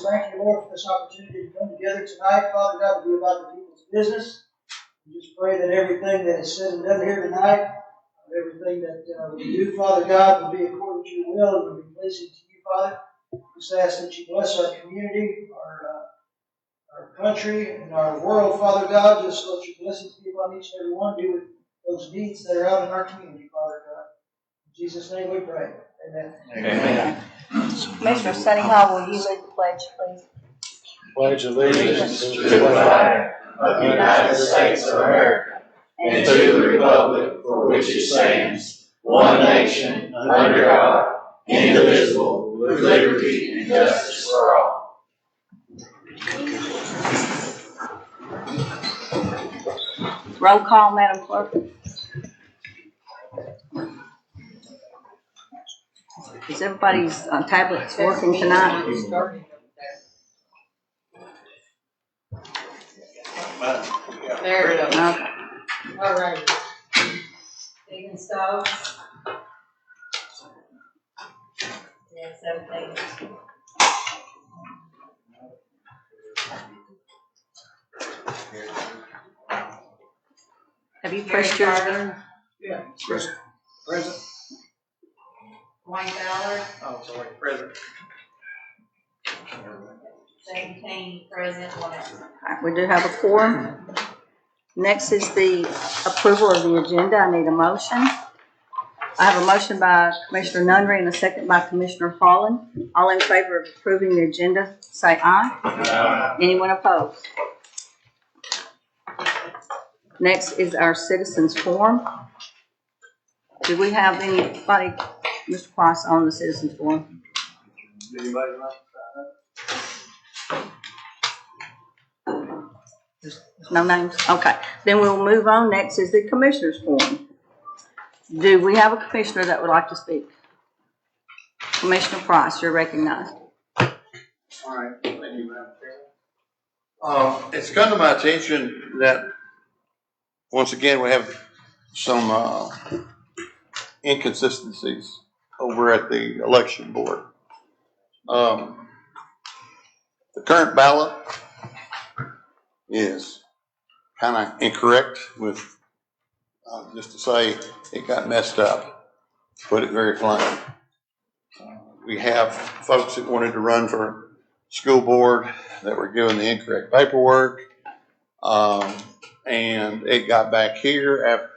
thank you, Lord, for this opportunity to come together tonight, Father God, to be about the people's business. We just pray that everything that is said and done here tonight, everything that we do, Father God, will be according to your will and will be pleasing to you, Father. Just ask that you bless our community, our country, and our world, Father God. Just let your blessings be upon each and every one. Be with those needs that are out in our community, Father God. In Jesus' name we pray. Amen. Amen. Commissioner Sunny Hall, will you lead the pledge, please? Pledge allegiance to the flag of the United States of America and to the republic for which it stands, one nation, under God, indivisible, with liberty and justice for all. Roll call, Madam Clerk. Is everybody's tablets working tonight? There we go. Okay. All right. Taking Stokes. Yeah, 17. Have you pressed yours in? Yeah. Present. Present. Wayne Fowler. Oh, sorry. Present. 17 present, 1 absent. All right, we do have a quorum. Next is the approval of the agenda. I need a motion. I have a motion by Commissioner Nunnery and a second by Commissioner Harlan. All in favor of approving the agenda, say aye. Aye. Anyone opposed? Next is our citizens forum. Do we have anybody, Mr. Price, on the citizens forum? Anybody like No names? Okay. Then we'll move on. Next is the commissioners forum. Do we have a commissioner that would like to speak? Commissioner Price, you're recognized. All right, thank you, Madam Chair. It's come to my attention that once again we have some inconsistencies over at the election board. The current ballot is kind of incorrect with, just to say it got messed up, put it very plain. We have folks that wanted to run for school board that were given the incorrect paperwork, and it got back here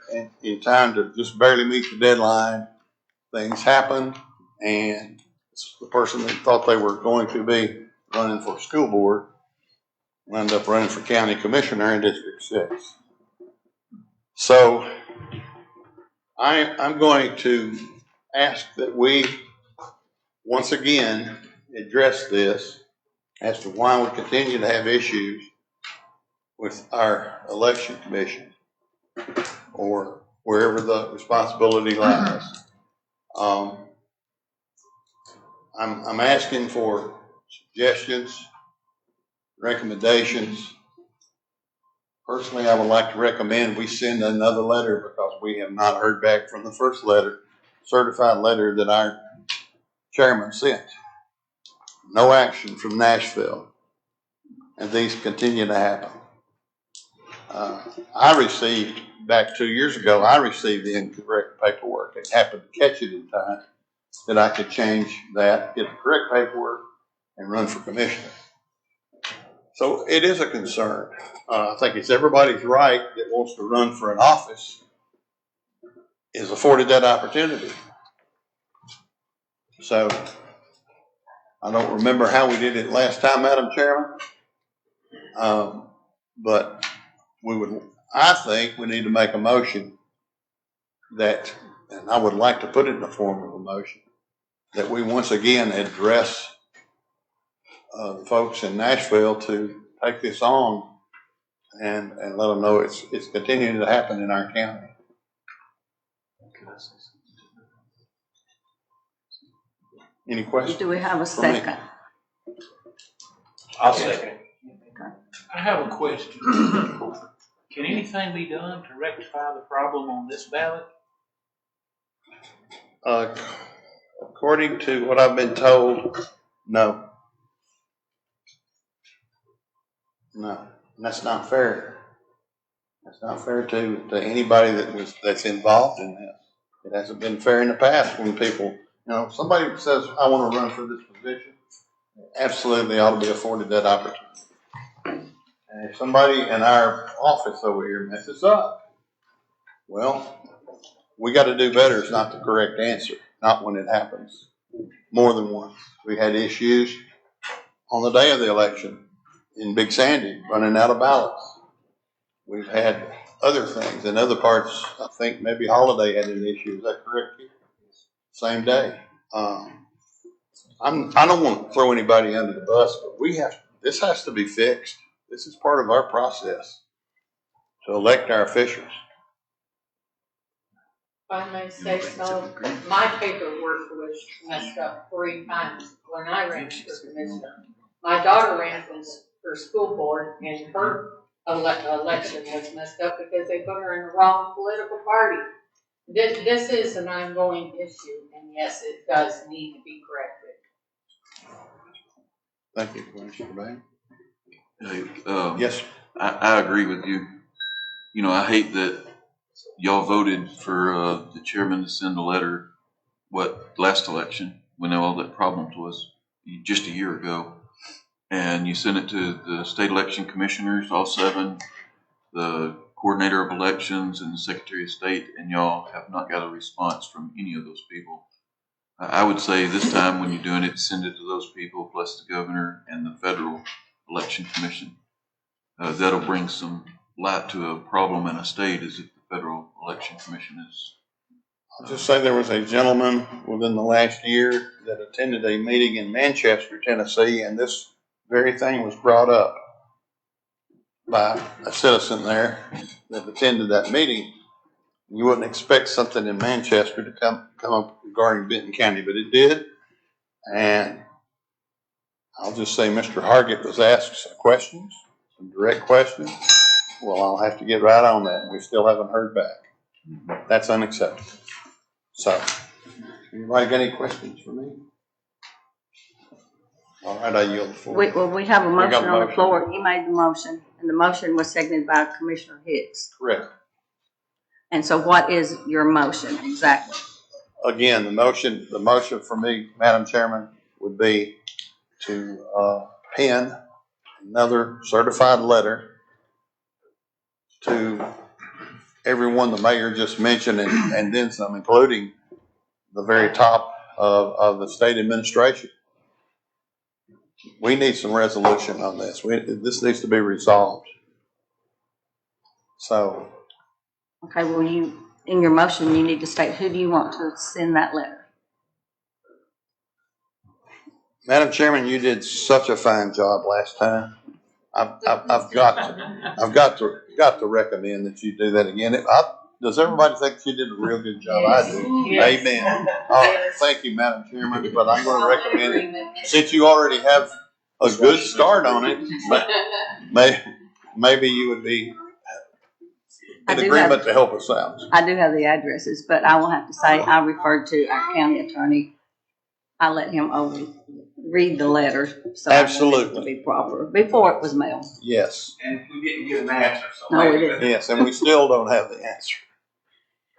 in time to just barely meet the deadline. Things happened, and the person that thought they were going to be running for school board wound up running for county commissioner in District 6. So I'm going to ask that we once again address this as to why we continue to have issues with our election commission or wherever the responsibility lies. I'm asking for suggestions, recommendations. Personally, I would like to recommend we send another letter because we have not heard back from the first letter, certified letter that our chairman sent. No action from Nashville, and these continue to happen. I received, back 2 years ago, I received the incorrect paperwork and happened to catch it in time that I could change that, get the correct paperwork, and run for commissioner. So it is a concern. I think it's everybody's right that wants to run for an office is afforded that opportunity. So I don't remember how we did it last time, Madam Chairman, but I think we need to make a motion that, and I would like to put it in the form of a motion, that we once again address the folks in Nashville to take this on and let them know it's continuing to happen in our county. Any questions? Do we have a second? I'll second it. Okay. I have a question. Can anything be done to rectify the problem on this ballot? According to what I've been told, no. No, and that's not fair. That's not fair to anybody that's involved in this. It hasn't been fair in the past when people, somebody says, I want to run for this position, absolutely ought to be afforded that opportunity. And if somebody in our office over here messes up, well, we got to do better is not the correct answer, not when it happens more than once. We had issues on the day of the election in Big Sandy running out of ballots. We've had other things in other parts. I think maybe Holiday had an issue. Is that correct? Same day. I don't want to throw anybody under the bus, but this has to be fixed. This is part of our process to elect our officials. If I may say so, my paperwork was messed up 3 times when I ran for commissioner. My daughter ran for school board, and her election was messed up because they put her in the wrong political party. This is an ongoing issue, and yes, it does need to be corrected. Thank you, Commissioner Bain. Hey, Yes, I agree with you. I hate that y'all voted for the chairman to send a letter, last election, when all that problems was just a year ago. And you sent it to the state election commissioners, all 7, the coordinator of elections, and the secretary of state, and y'all have not got a response from any of those people. I would say this time when you're doing it, send it to those people, plus the governor and the federal election commission. That'll bring some light to a problem in a state as if the federal election commission is. I'll just say there was a gentleman within the last year that attended a meeting in Manchester, Tennessee, and this very thing was brought up by a citizen there that attended that meeting. You wouldn't expect something in Manchester to come up regarding Benton County, but it did. And I'll just say Mr. Hargett was asked some questions, some direct questions. Well, I'll have to get right on that. We still haven't heard back. That's unacceptable. So, anybody got any questions for me? All right, I yield the floor. We have a motion on the motion. floor. You made the motion, and the motion was seconded by Commissioner Hicks. Correct. And so what is your motion exactly? Again, the motion for me, Madam Chairman, would be to pen another certified letter to everyone the mayor just mentioned, and then some, including the very top of the state administration. We need some resolution on this. This needs to be resolved. So. Okay, well, in your motion, you need to state who do you want to send that letter? Madam Chairman, you did such a fine job last time. I've got to recommend that you do that again. Does everybody think you did a real good job? Yes. I do. Yes. Amen. All right, thank you, Madam Chairman, but I'm going to recommend it. Since you already have a good start on it, maybe you would be in agreement to help us out. I do have the addresses, but I will have to say I referred to our county attorney. I let him read the letter. So Absolutely. To be proper before it was mailed. Yes. And we didn't get an answer. So No, we didn't. Yes, and we still don't have the answer.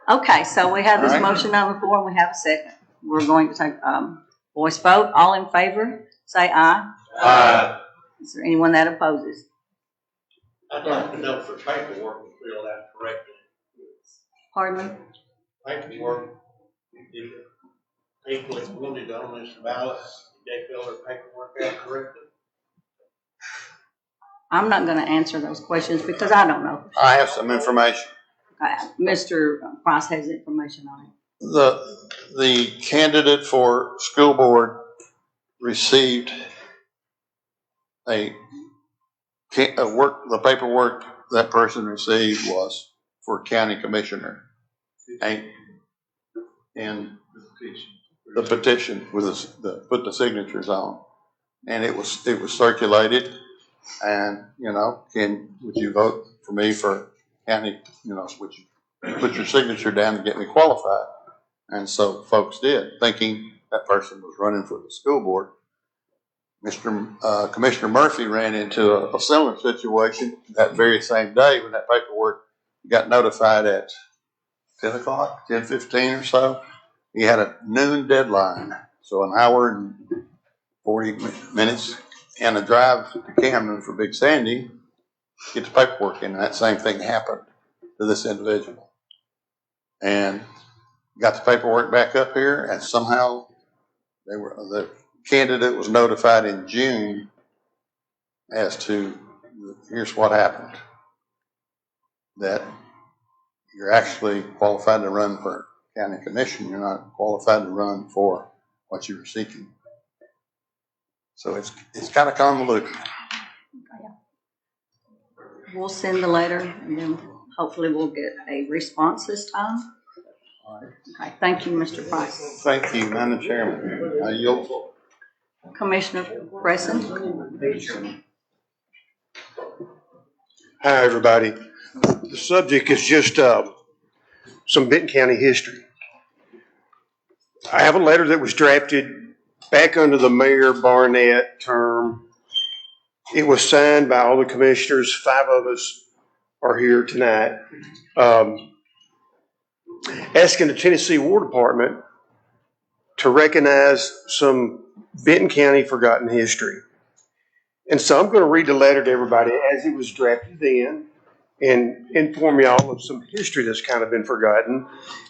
Okay, so we have this All right. motion on the floor and we have a second. We're going to take voice vote. All in favor, say aye. Aye. Is there anyone that opposes? I'd like to know for paperwork was filled out correctly. Pardon me? Paperwork, did the people that voted on this ballot, did they fill their paperwork out correctly? I'm not going to answer those questions because I don't know. I have some information. Mr. Price has information on it. The candidate for school board received the paperwork that person received was for county commissioner. And the petition with put the signatures on, and it was circulated. And would you vote for me for county? Would you put your signature down to get me qualified? And so folks did, thinking that person was running for the school board. Commissioner Murphy ran into a similar situation that very same day when that paperwork got notified at 10 o'clock, 10:15 or so. He had a noon deadline, so an hour and 40 minutes and a drive to Camden for Big Sandy, get the paperwork in, and that same thing happened to this individual. And got the paperwork back up here, and somehow the candidate was notified in June as to, here's what happened. That you're actually qualified to run for county commission. You're not qualified to run for what you were seeking. So it's kind of convoluted. We'll send the letter and then hopefully we'll get a response this time. Okay, thank you, Mr. Price. Thank you, Madam Chairman. I yield. Commissioner Preston. Hi, everybody. The subject is just some Benton County history. I have a letter that was drafted back under the Mayor Barnett term. It was signed by all the commissioners. 5 of us are here tonight. Asking the Tennessee War Department to recognize some Benton County forgotten history. And so I'm going to read the letter to everybody as it was drafted then and inform y'all of some history that's kind of been forgotten.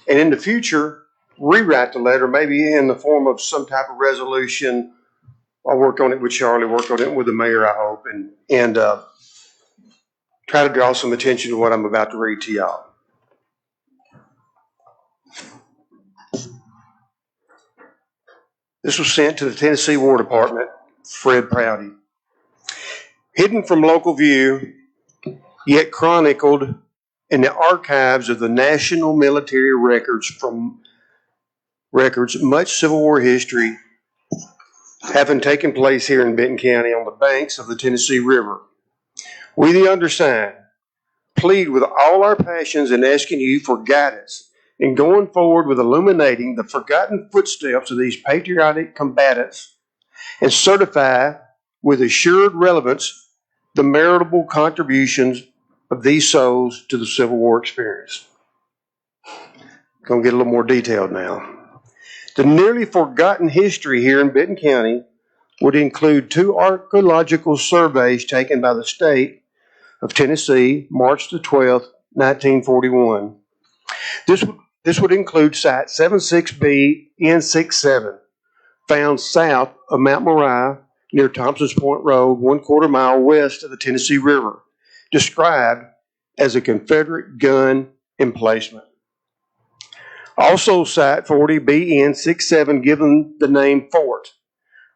And in the future, rewrite the letter, maybe in the form of some type of resolution. I'll work on it with Charlie, work on it with the mayor, I hope, and try to draw some attention to what I'm about to read to y'all. This was sent to the Tennessee War Department, Fred Prouty. Hidden from local view, yet chronicled in the archives of the National Military Records, much Civil War history having taken place here in Benton County on the banks of the Tennessee River. We, the undersigned, plead with all our passions in asking you for guidance in going forward with illuminating the forgotten footsteps of these patriotic combatants and certify with assured relevance the meritable contributions of these souls to the Civil War experience. Gonna get a little more detailed now. The nearly forgotten history here in Benton County would include 2 archaeological surveys taken by the state of Tennessee, March the 12th, 1941. This would include Site 76B N67, found south of Mount Moriah near Thompson's Point Road, 1/4 mile west of the Tennessee River, described as a Confederate gun emplacement. Also, Site 40B N67, given the name Fort,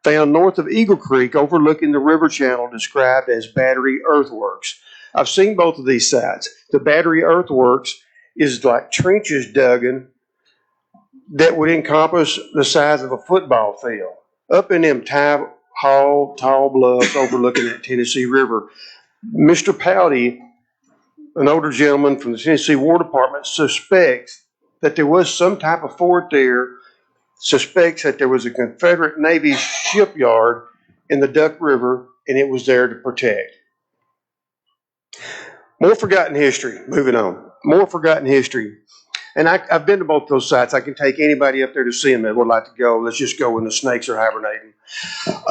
found north of Eagle Creek, overlooking the river channel, described as Battery Earthworks. I've seen both of these sites. The Battery Earthworks is like trenches dug in that would encompass the size of a football field up in them tall bluffs overlooking that Tennessee River. Mr. Prouty, an older gentleman from the Tennessee War Department, suspects that there was some type of fort there, suspects that there was a Confederate Navy shipyard in the Duck River, and it was there to protect. More forgotten history. Moving on. More forgotten history. And I've been to both those sites. I can take anybody up there to see them that would like to go. Let's just go when the snakes are hibernating.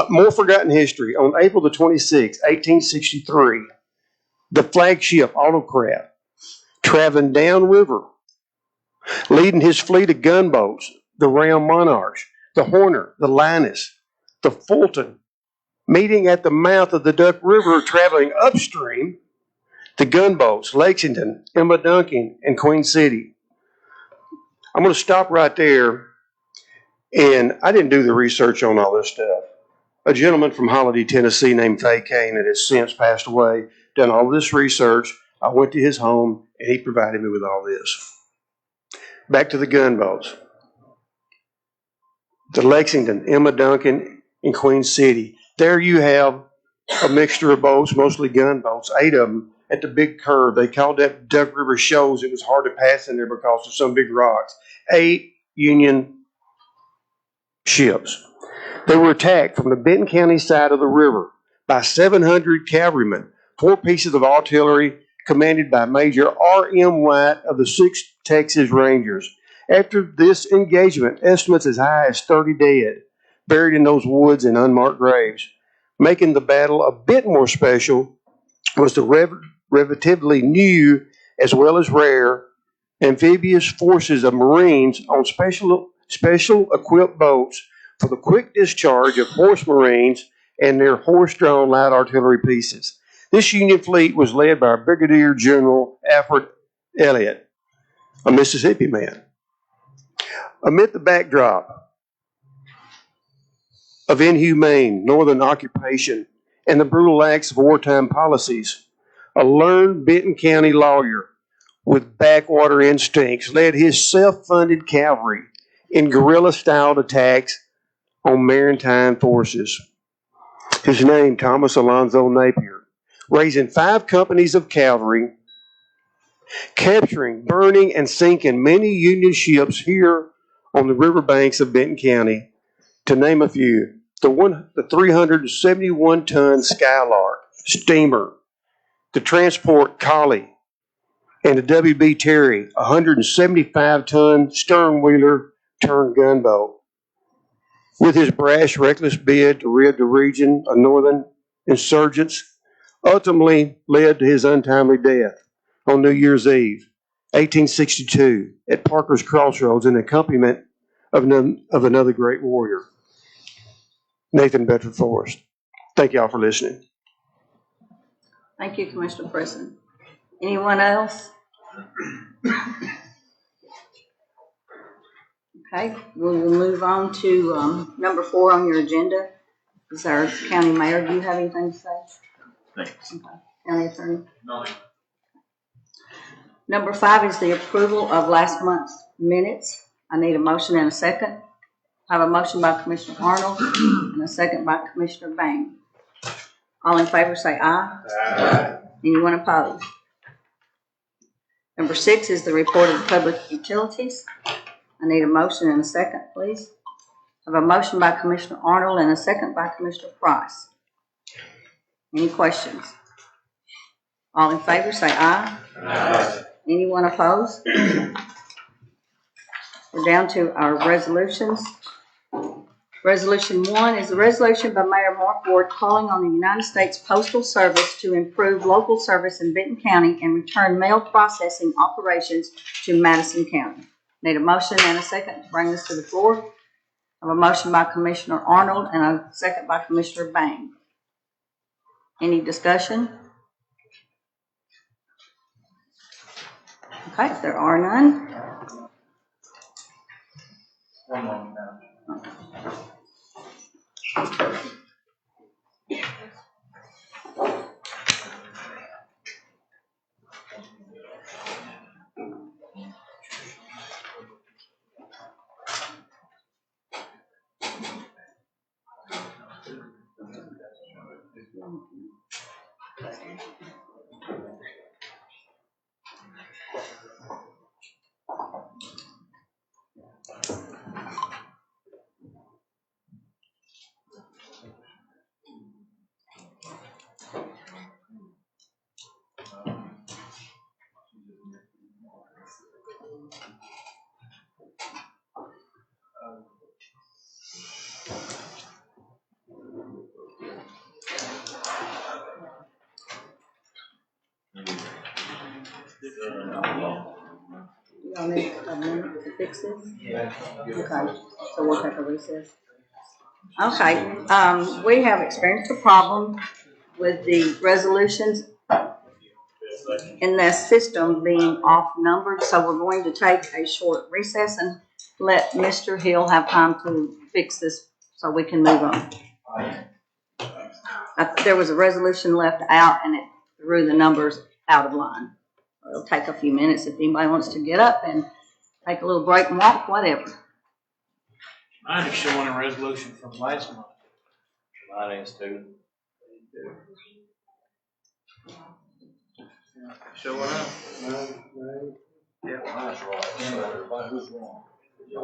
More forgotten history. On April the 26th, 1863, the flagship Autocrat, traveling downriver, leading his fleet of gunboats, the Round Monarch, the Horner, the Linus, the Fulton, meeting at the mouth of the Duck River, traveling upstream, the gunboats, Lexington, Emma Duncan, and Queen City. I'm going to stop right there, and I didn't do the research on all this stuff. A gentleman from Holiday, Tennessee named Fay Kane that has since passed away, done all this research. I went to his home, and he provided me with all this. Back to the gunboats. The Lexington, Emma Duncan, and Queen City. There you have a mixture of boats, mostly gunboats, 8 of them at the big curve. They called that Duck River Shoals. It was hard to pass in there because of some big rocks. 8 Union ships. They were attacked from the Benton County side of the river by 700 cavalrymen, 4 pieces of artillery commanded by Major R.M. White of the 6th Texas Rangers. After this engagement, estimates as high as 30 dead, buried in those woods in unmarked graves. Making the battle a bit more special was the relatively new, as well as rare, amphibious forces of Marines on special equipped boats for the quick discharge of horse Marines and their horse-drawn light artillery pieces. This Union fleet was led by Brigadier General Alfred Elliott, a Mississippi man. Amid the backdrop of inhumane northern occupation and the brutal acts of wartime policies, a learned Benton County lawyer with backwater instincts led his self-funded cavalry in guerrilla-styled attacks on maritime forces. His name, Thomas Alonzo Napier, raising 5 companies of cavalry, capturing, burning, and sinking many Union ships here on the riverbanks of Benton County, to name a few. The 371-ton Skylark steamer to transport Collie, and the W.B. Terry, a 175-ton stern-wheeler turned gunboat. With his brash, reckless bid to rid the region of northern insurgents, ultimately led to his untimely death on New Year's Eve, 1862, at Parker's Crossroads in accompaniment of another great warrior, Nathan Bedford Forrest. Thank y'all for listening. Thank you, Commissioner Preston. Anyone else? Okay, we will move on to number 4 on your agenda. Is our county mayor. Do you have anything to say? Thanks. Okay. County attorney? No. Number 5 is the approval of last month's minutes. I need a motion and a second. I have a motion by Commissioner Arnold and a second by Commissioner Bain. All in favor say aye. Aye. Anyone opposed? Number 6 is the report of the public utilities. I need a motion and a second, please. I have a motion by Commissioner Arnold and a second by Commissioner Price. Any questions? All in favor say aye. Aye. Anyone opposed? We're down to our resolutions. Resolution 1 is a resolution by Mayor Mark Ward calling on the United States Postal Service to improve local service in Benton County and return mail processing operations to Madison County. Need a motion and a second to bring this to the floor. I have a motion by Commissioner Arnold and a second by Commissioner Bain. Any discussion? Okay, if there are none. One moment now. Y'all need a minute to fix this? Yeah. Okay, so we'll take a recess. Okay, we have experienced a problem with the resolutions in the system being off numbered, so we're going to take a short recess and let Mr. Hill have time to fix this so we can move on. There was a resolution left out and it threw the numbers out of line. It'll take a few minutes if anybody wants to get up and take a little break and walk, whatever. Mine is showing a resolution from last month. Mine is too. Showing up. Yeah, mine's right. So everybody who's wrong. They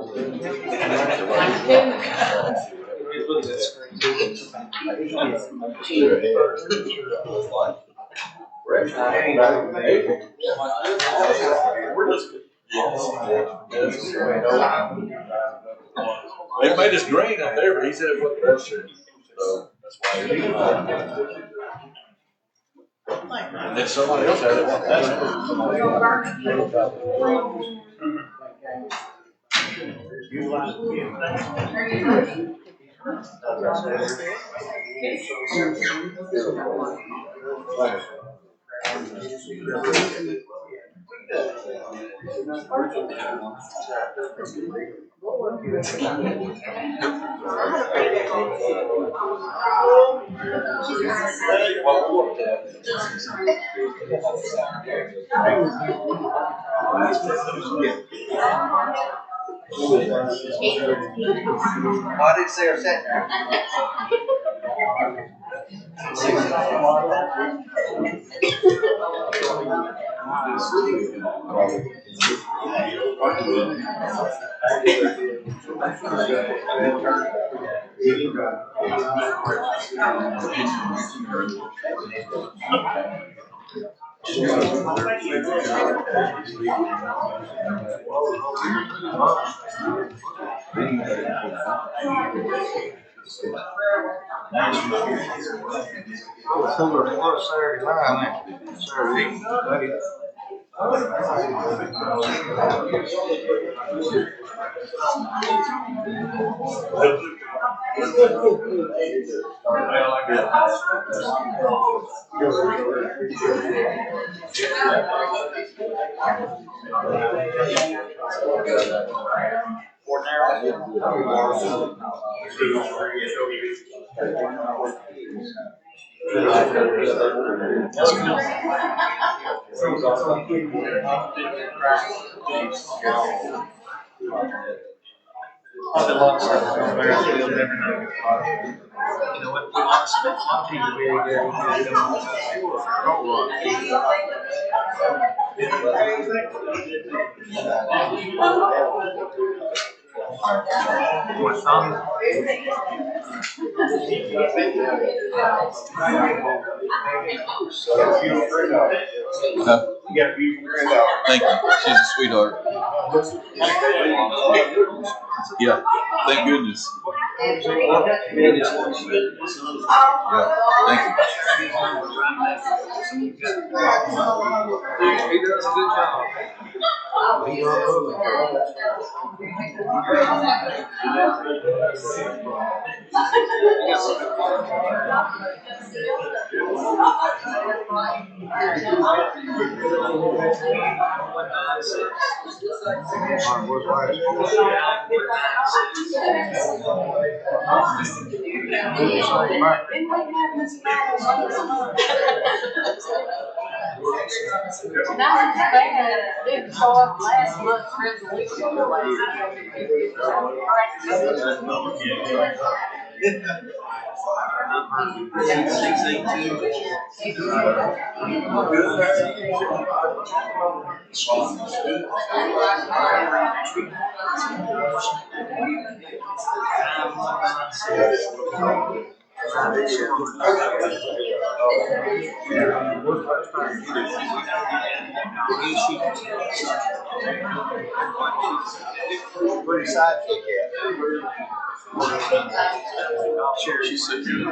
made us green up there, but he said it wasn't necessary. So that's why. And then somebody else had it. That's I didn't see her sitting there. Saturday night, Saturday. Thank you. She's a sweetheart. Yeah. Thank goodness. Yeah. Thank you. He does a good job. Didn't show up last month's resolution. Where your sidekick at? She's so good.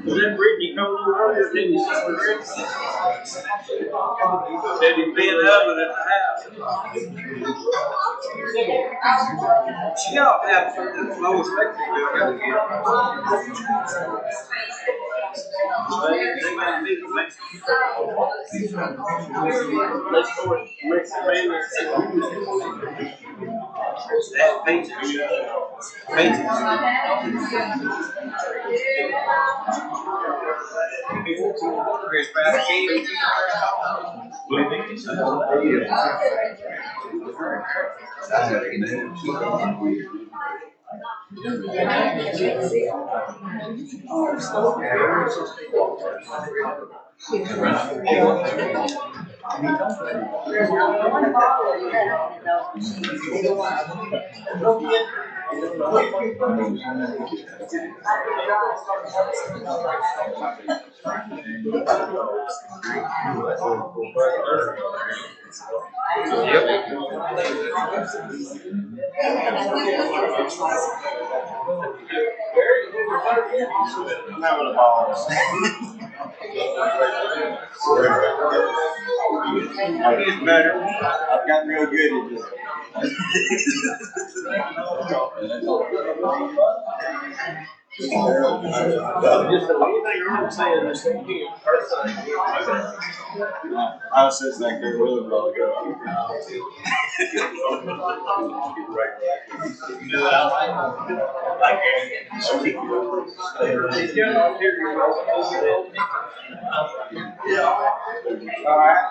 Was that Brittany coming on earlier? Didn't you see Brittany? Said he's being oven at the house. Yeah, that's low respect. They might need to make let's go with Rick Baylor. That painting. I'm having a ball. I'm getting better. I've gotten real good at this. I was just like they're really well ago. All right.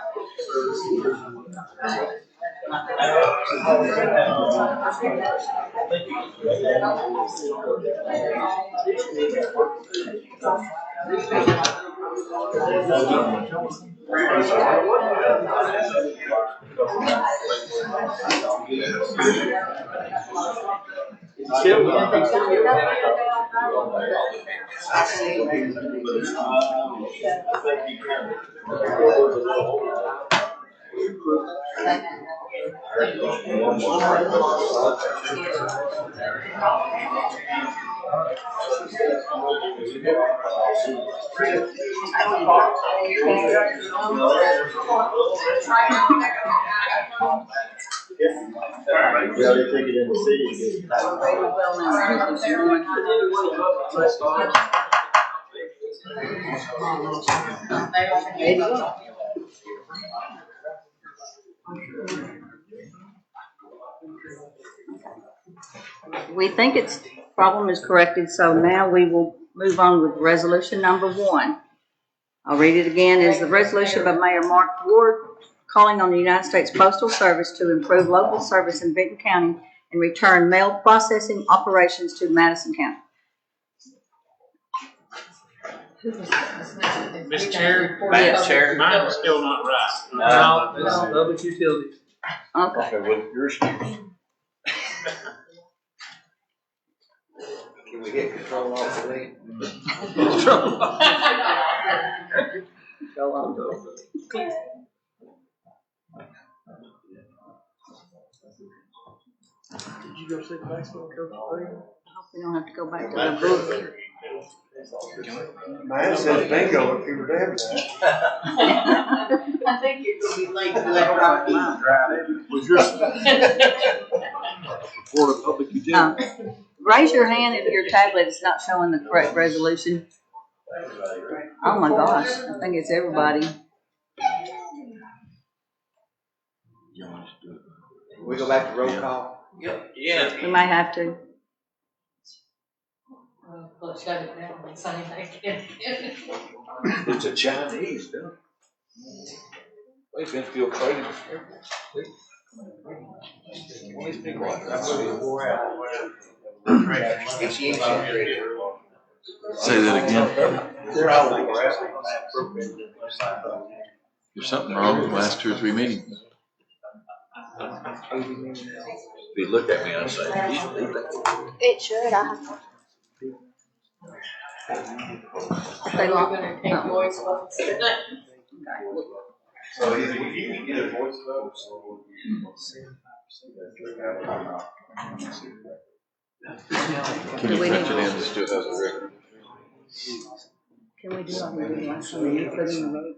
Yeah, they take it in the city. We think its problem is corrected, so now we will move on with resolution number 1. I'll read it again. Is the resolution by Mayor Mark Ward calling on the United States Postal Service to improve local service in Benton County and return mail processing operations to Madison County. Mr. Chair? Yes. Chair, mine is still not right. No, it's public utilities. Okay. with your excuse. Can we get control off the way? Go on. Did you go see the baseball coach? I hope we don't have to go back to the book. Mine says bingo if you were damn I think you're gonna be late to that rock line. Was your report of public utility? Raise your hand if your tablet is not showing the correct resolution. Oh my gosh, I think it's everybody. We go back to roll call? Yeah. We might have to. Let's shut it down and say they can't. It's a Chinese, don't it? They've been filtrating. These people are wore out. Say that again. They're all wore out. There's something wrong with the last 2 or 3 meetings. If you look at me, I say, It should, They were gonna take voice votes tonight. So either you can get a voice vote or. Can you print it in and still have the record? Can we do what we did last time? You put in the vote.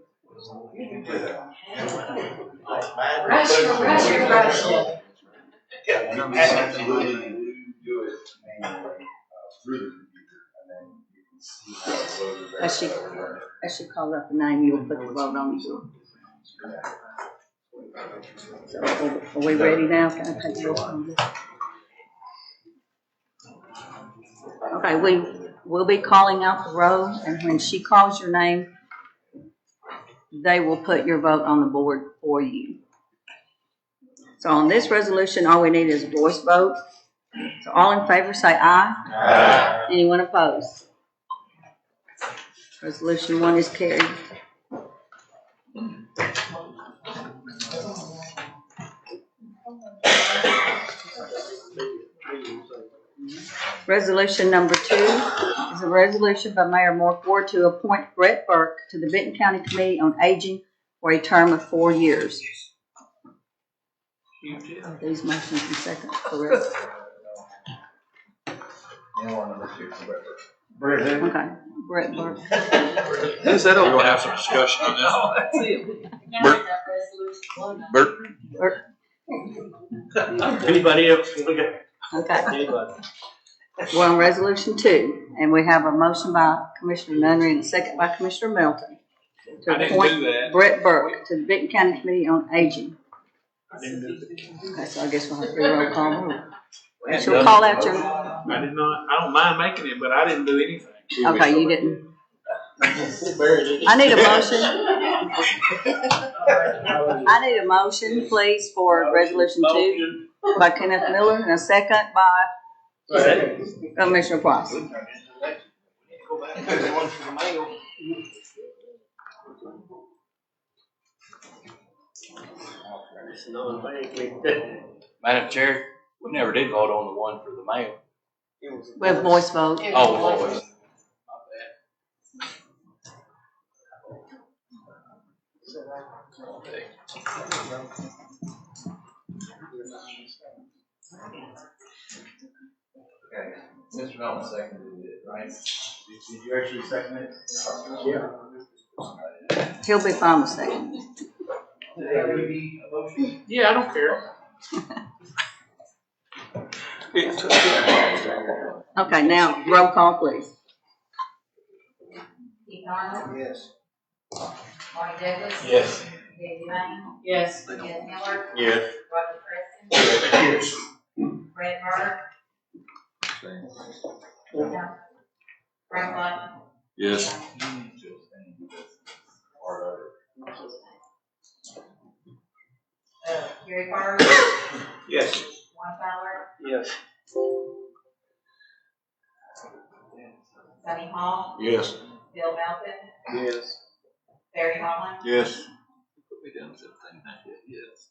Rush. Absolutely do it manually through the computer, and then you can see how the voters are. As she calls up the name, you'll put the vote on the board. So are we ready now? Can I take the roll call? Okay, we'll be calling out the roll, and when she calls your name, they will put your vote on the board for you. So on this resolution, all we need is a voice vote. So all in favor say aye. Aye. Anyone opposed? Resolution 1 is carried. Resolution number 2 is a resolution by Mayor Mark Ward to appoint Brett Burke to the Benton County Committee on Aging for a term of 4 years. Are these motions and seconds correct? Okay, Brett Burke. Who said we're gonna have some discussion on this? Bert? Anybody else? Okay. We're on resolution 2, and we have a motion by Commissioner Nunnery and a second by Commissioner Melton to I didn't appoint do that. Brett Burke to the Benton County Committee on Aging. Okay, so I guess we'll have to do a roll call. She'll call out your, I did not, I don't mind making it, but I didn't do anything. okay, you didn't. I need a motion. I need a motion, please, for resolution 2 by Kenneth Miller and a second by Commissioner Price. Madam Chair, we never did vote on the one for the mayor. We have voice vote. Oh, always. Okay, Mr. Melton seconded it, right? Did you actually second it? Yeah. He'll be fine with second. Yeah, I don't care. Okay, now roll call, please. Keith Arnold, Yes. Marty Douglas. Yes. Debbie Lane, Yes. Ed Miller, Yes. Roger Preston, Yes. Brett Burke. Frank White. Yes. Gary Carter, Yes. Wayne Fowler, Yes. Sunny Hall, Yes. Bill Melton, Yes. Barry Holland, Yes. Put me down to the thing. Yes.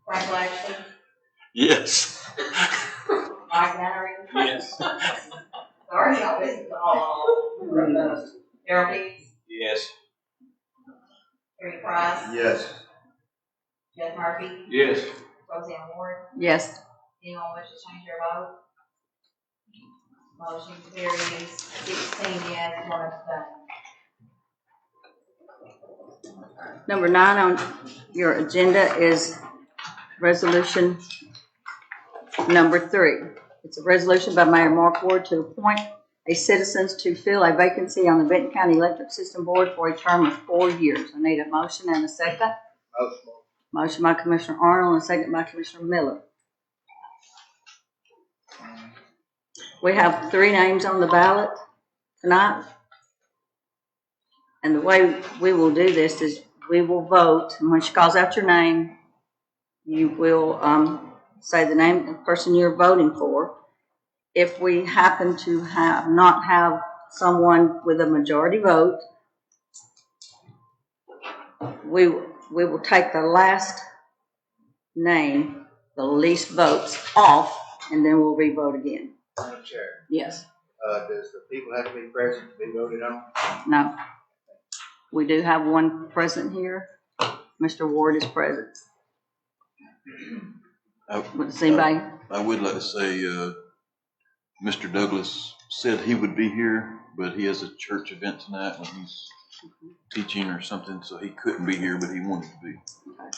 Frank Lashley, Yes. Mike Nunnery. Yes. Sorry, y'all, this is all. Darrell Dees, Yes. Terry Price, Yes. Jeff Murphy, Yes. Roseanne Ward. Yes. Anyone wish to change their vote? Motion carries 16 yes, 1 abstain. Number 9 on your agenda is resolution number 3. It's a resolution by Mayor Mark Ward to appoint a citizens to fill a vacancy on the Benton County Electric System Board for a term of 4 years. I need a motion and a second. Motion by Commissioner Arnold and a second by Commissioner Miller. We have 3 names on the ballot tonight. And the way we will do this is we will vote, and when she calls out your name, you will say the name of the person you're voting for. If we happen to not have someone with a majority vote, we will take the last name, the least votes off, and then we'll re-vote again. Madam Chair, Yes. does the people have to be present to be voted on? No. We do have one present here. Mr. Ward is present. Does anybody? I would like to say, Mr. Douglas said he would be here, but he has a church event tonight when he's teaching or something, so he couldn't be here, but he wanted to be. Okay.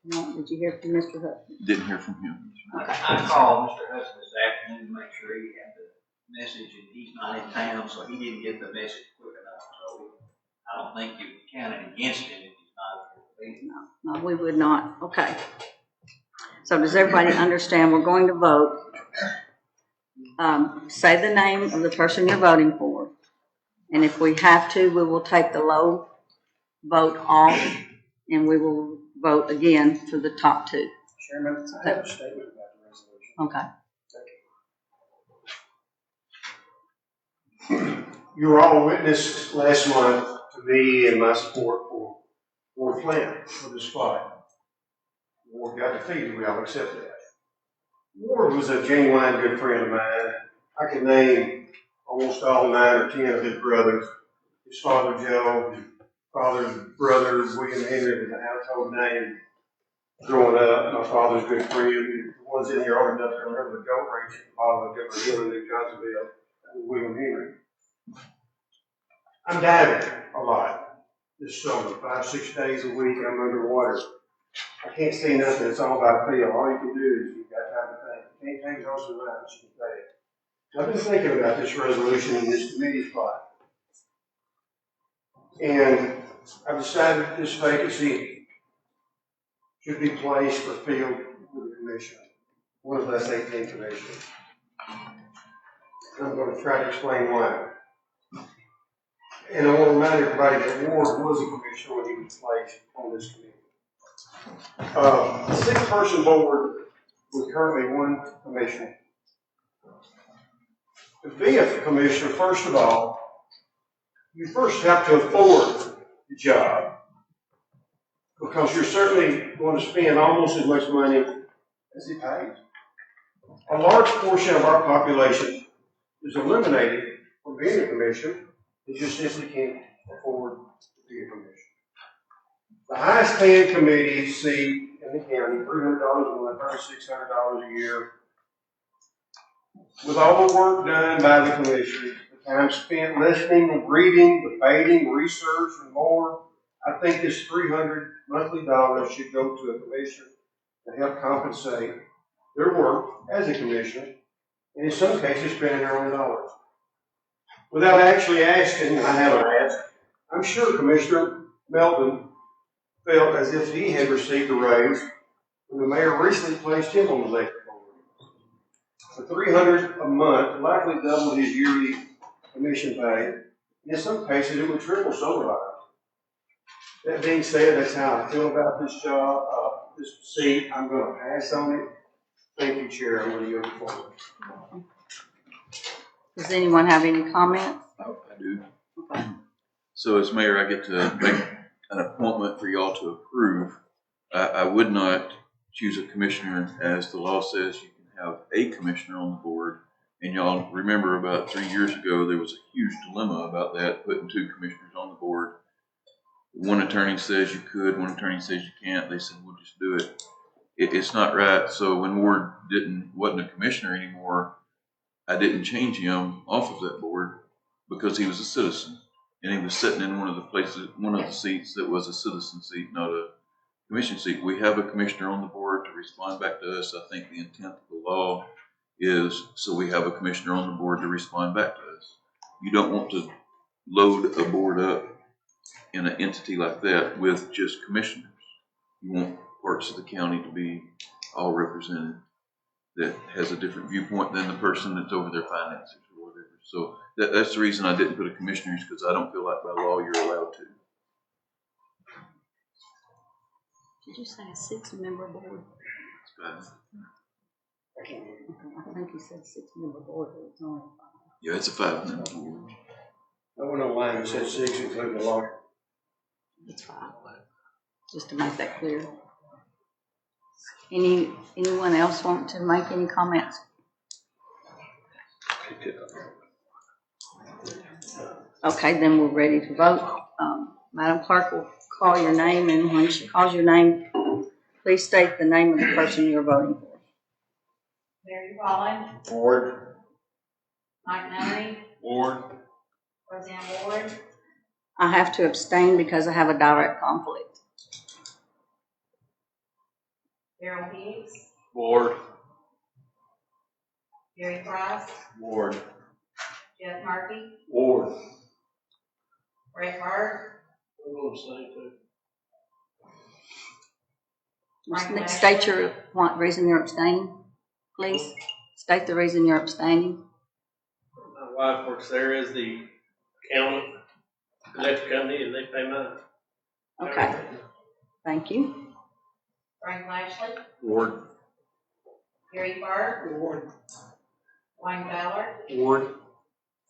No, did you hear from Mr. Hudson? Didn't hear from him. I called Mr. Hudson this afternoon to make sure he had the message, and he's not in town, so he didn't get the message quick enough. So I don't think you can count it against him if he's not. No, we would not. Okay. So does everybody understand? We're going to vote. Say the name of the person you're voting for. And if we have to, we will take the low vote off, and we will vote again for the top 2. Chairman, I have a statement about the resolution. Okay. You were all witness last month to me and my support for Ward Flint for this fight. Ward got defeated, we all accept that. Ward was a genuine good friend of mine. I could name almost all 9 or 10 of his brothers. His father Joe, his father's brother William Henry was a household name. Growing up, my father's good friend, the ones in here old enough to remember the goat race at the bottom of Governor Hill in New Johnsonville, that was William Henry. I'm diving a lot this summer, 5-6 days a week. I'm underwater. I can't see nothing. It's all about feel. All you can do is you've got time to think. You can't take horse around, but you can think. I've been thinking about this resolution in this committee spot. And I've decided that this vacancy should be placed or filled with the commissioner, one of less 18 commissioners. I'm going to try to explain why. And I want to remind everybody that Ward was a commissioner when he was placed on this committee. The 6-person board with currently 1 commissioner. To be a commissioner, first of all, you first have to afford the job, because you're certainly going to spend almost as much money as it pays. A large portion of our population is eliminated from being a commissioner. They just simply can't afford to be a commissioner. The highest paying committee seat in the county, $300 a month, $3,600 a year. With all the work done by the commissioners, the time spent listening, reading, debating, research, and more, I think this $300 monthly should go to a commissioner to help compensate their work as a commissioner, and in some cases spending their own dollars. Without actually asking, I haven't asked, I'm sure Commissioner Melton felt as if he had received a raise when the mayor recently placed him on the electric board. The $300 a month likely doubled his yearly commission pay. In some cases, it would triple some of ours. That being said, that's how I feel about this job, this seat. I'm going to pass on it. Thank you, Chair. I'm going to yield the floor. Does anyone have any comments? I do. Okay. So as mayor, I get to make an appointment for y'all to approve. I would not choose a commissioner, as the law says you can have a commissioner on the board. And y'all remember about 3 years ago, there was a huge dilemma about that, putting 2 commissioners on the board. One attorney says you could, one attorney says you can't. They said, we'll just do it. It's not right. So when Ward wasn't a commissioner anymore, I didn't change him off of that board because he was a citizen. And he was sitting in one of the seats that was a citizen seat, not a commission seat. We have a commissioner on the board to respond back to us. I think the intent of the law is so we have a commissioner on the board to respond back to us. You don't want to load a board up in an entity like that with just commissioners. You want parts of the county to be all represented that has a different viewpoint than the person that's over their finances or whatever. So that's the reason I didn't put a commissioners, because I don't feel like by law you're allowed to. Did you say a 6-member board? I think you said 6-member board, but it's only 5. Yeah, it's a 5-member board. I went online and said 6, including the lawyer. It's 5. Just to make that clear. Anyone else want to make any comments? Okay, then we're ready to vote. Madam Clerk will call your name, and when she calls your name, please state the name of the person you're voting for. Mary Collins, Ward. Mike Nunnery, Ward. Roseanne Ward, I have to abstain because I have a direct conflict. Darrell Hicks, Ward. Gary Price, Ward. Jeff Murphy, Ward. Ray Bird, I'm gonna say too. State your reason you're abstaining, please. State the reason you're abstaining. My wife works there as the accountant, electric company, and they pay mine. Okay, thank you. Frank Lashley, Ward. Gary Bird, Ward. Wayne Ballard, Ward.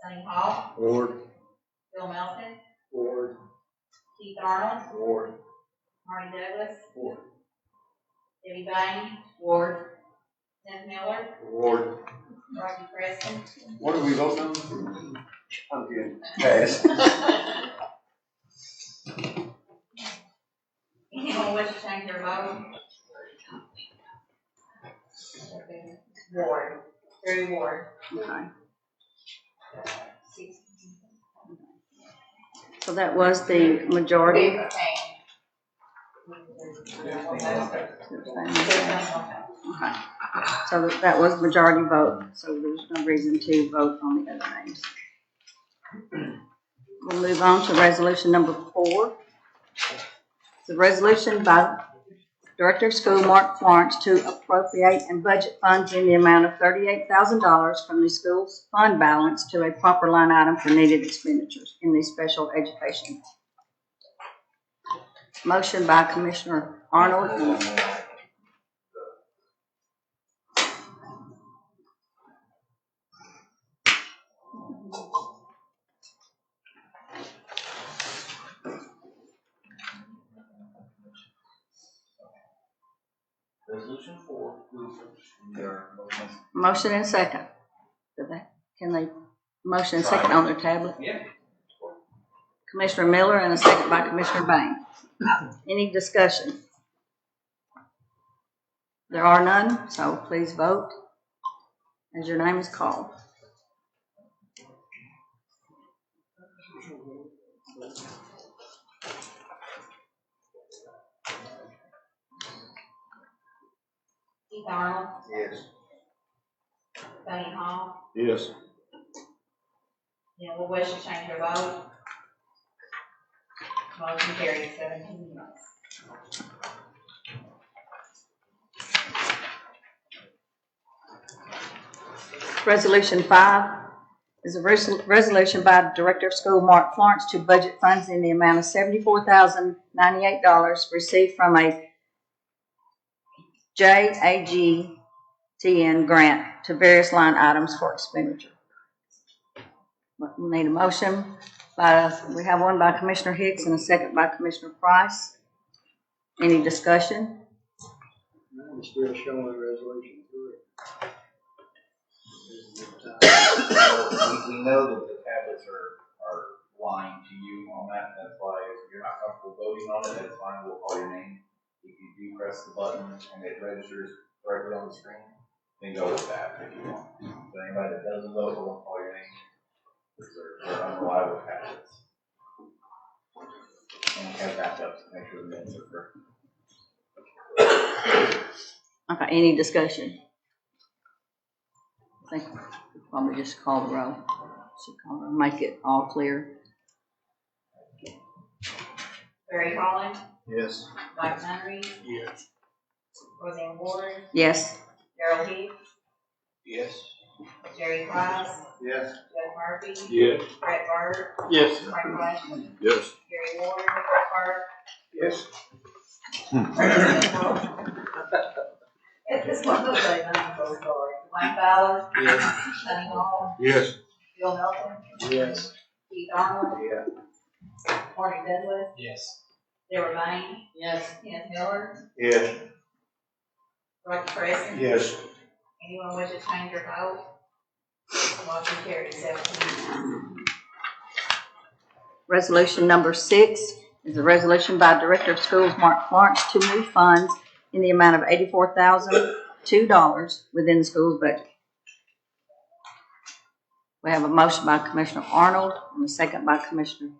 Sonny Hall, Ward. Bill Melton, Ward. Keith Arnold, Ward. Marty Douglas, Ward. Debbie Bain, Ward, Tim Miller, Ward. Rocky Preston. What are we voting on? I'm good. Pass. Anyone wish to change their vote? Ward, Terry Ward. Okay. So that was the majority. Okay. So that was majority vote, so there's no reason to vote on the other names. We'll move on to resolution number 4. The resolution by Director of School Mark Florence to appropriate and budget funds in the amount of $38,000 from the school's fund balance to a proper line item for needed expenditures in the special education. Motion by Commissioner Arnold. Resolution 4. Motion and second. Can they motion and second on their tablet? Yeah. Commissioner Miller and a second by Commissioner Bain. Any discussion? There are none, so please vote as your name is called. Keith Arnold, Yes. Sonny Hall, Yes. anyone wish to change their vote? Motion carries 17 yes. Resolution 5 is a resolution by the Director of School Mark Florence to budget funds in the amount of $74,098 received from a JAGTN grant to various line items for expenditure. We need a motion. We have one by Commissioner Hicks and a second by Commissioner Price. Any discussion? I'm still showing resolution 3. We know that the tablets are lying to you on that. That's why if you're not comfortable voting on it, that's fine. We'll call your name. If you do press the button and it registers directly on the screen, then go with that if you want. But anybody that doesn't vote, we'll call your name. They're unreliable tablets. And we have backups to make sure the minutes are correct. Okay, any discussion? I think we'll probably just call the roll. She gonna make it all clear. Barry Holland, Yes. Mike Henry, Yes. Roseanne Ward, Yes. Gerald Hicks, Yes. Jerry Price, Yes. Jeff Murphy, Yes. Brett Burt, Yes. Frank Lashley, Yes. Gary Ward, Burt. Yes. It's one of those days, I'm so sorry. Wayne Fowler, Yes. Sonny Hall, Yes. Bill Melton, Yes. Keith Arnold, Yeah. Marty Douglas, Yes. Deborah Bain, Yes. Kenneth Miller, Yes. Roger Preston. Yes. Anyone wish to change your vote? Motion carries 17. Resolution number 6 is a resolution by Director of Schools Mark Florence to move funds in the amount of $84,002 within the school's budget. We have a motion by Commissioner Arnold and a second by Commissioner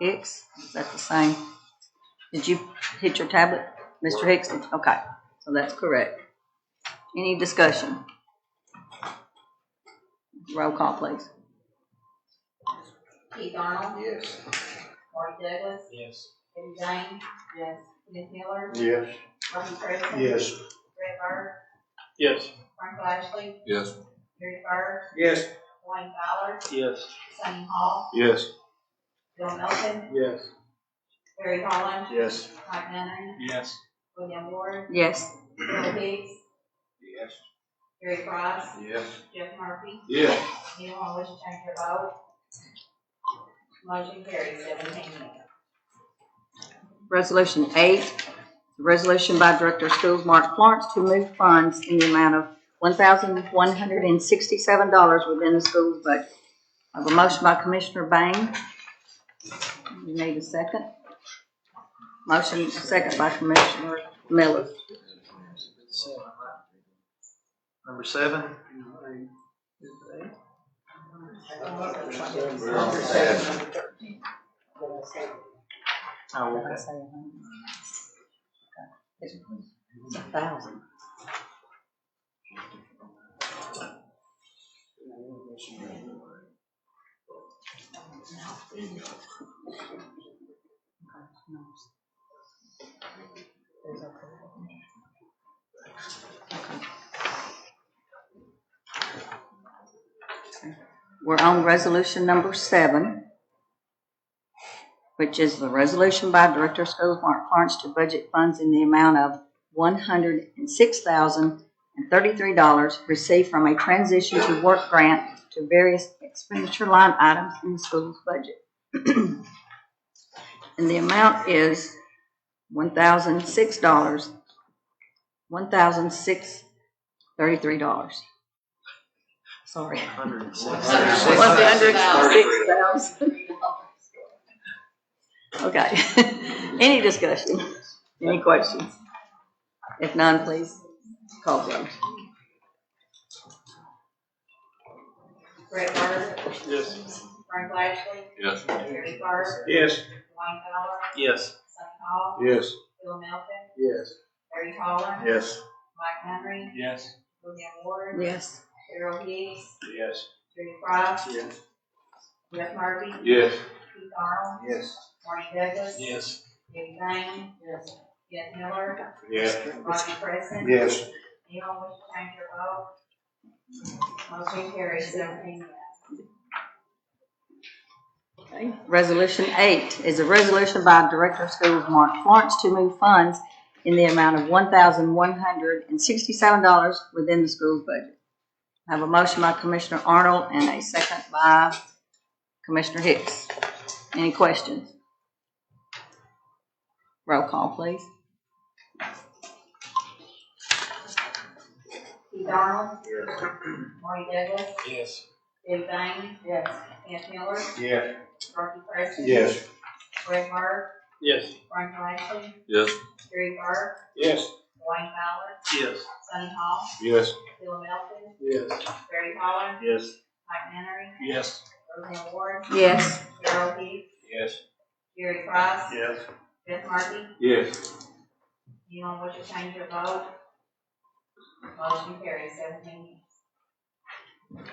Hicks. Is that the same? Did you hit your tablet, Mr. Hicks? Okay, so that's correct. Any discussion? Roll call, please. Keith Arnold, Yes. Marty Douglas, Yes. Debbie Bain, Yes. Kenneth Miller, Yes. Roger Preston. Yes. Brett Burt, Yes. Frank Lashley, Yes. Gary Burt, Yes. Wayne Fowler, Yes. Sonny Hall, Yes. Bill Melton, Yes. Barry Holland, Yes. Mike Henry, Yes. William Ward, Yes. Bill Hicks, Yes. Gary Price, Yes. Jeff Murphy. Yes. Anyone wish to change their vote? Motion carries 17 yes. Resolution 8, a resolution by Director of Schools Mark Florence to move funds in the amount of $1,167 within the school's budget. I have a motion by Commissioner Bain. You need a second? Motion second by Commissioner Miller. Number 7. Oh, okay. It's 1,000. We're on resolution number 7, which is the resolution by Director of Schools Mark Florence to budget funds in the amount of $106,033 received from a transition to work grant to various expenditure line items in the school's budget. And the amount is $1,633. Sorry. 106,000. Okay. Any discussion? Any questions? If none, please call the roll. Brett Burt, Yes. Frank Lashley, Yes. Gary Burt, Yes. Wayne Fowler, Yes. Sonny Hall, Yes. Bill Melton, Yes. Barry Holland, Yes. Mike Henry, Yes. William Ward, Yes. Gerald Hicks, Yes. Gary Price, Yes. Jeff Murphy, Yes. Keith Arnold, Yes. Marty Douglas, Yes. Debbie Bain, Kenneth Miller, Yes. Roger Preston. Yes. Anyone wish to change your vote? Motion carries 17 yes. Okay. Resolution 8 is a resolution by Director of Schools Mark Florence to move funds in the amount of $1,167 within the school's budget. I have a motion by Commissioner Arnold and a second by Commissioner Hicks. Any questions? Roll call, please. Keith Arnold, Marty Douglas, Yes. Debbie Bain, Kenneth Miller, Yes. Roger Preston. Yes. Brett Burt, Yes. Frank Lashley, Yes. Gary Burt, Yes. Wayne Fowler, Yes. Sonny Hall, Yes. Bill Melton, Yes. Barry Holland, Yes. Mike Henry, Yes. Roseanne Ward, Yes. Gerald Hicks, Yes. Gary Price, Yes. Jeff Murphy. Yes. Anyone wish to change your vote? Motion carries 17 yes.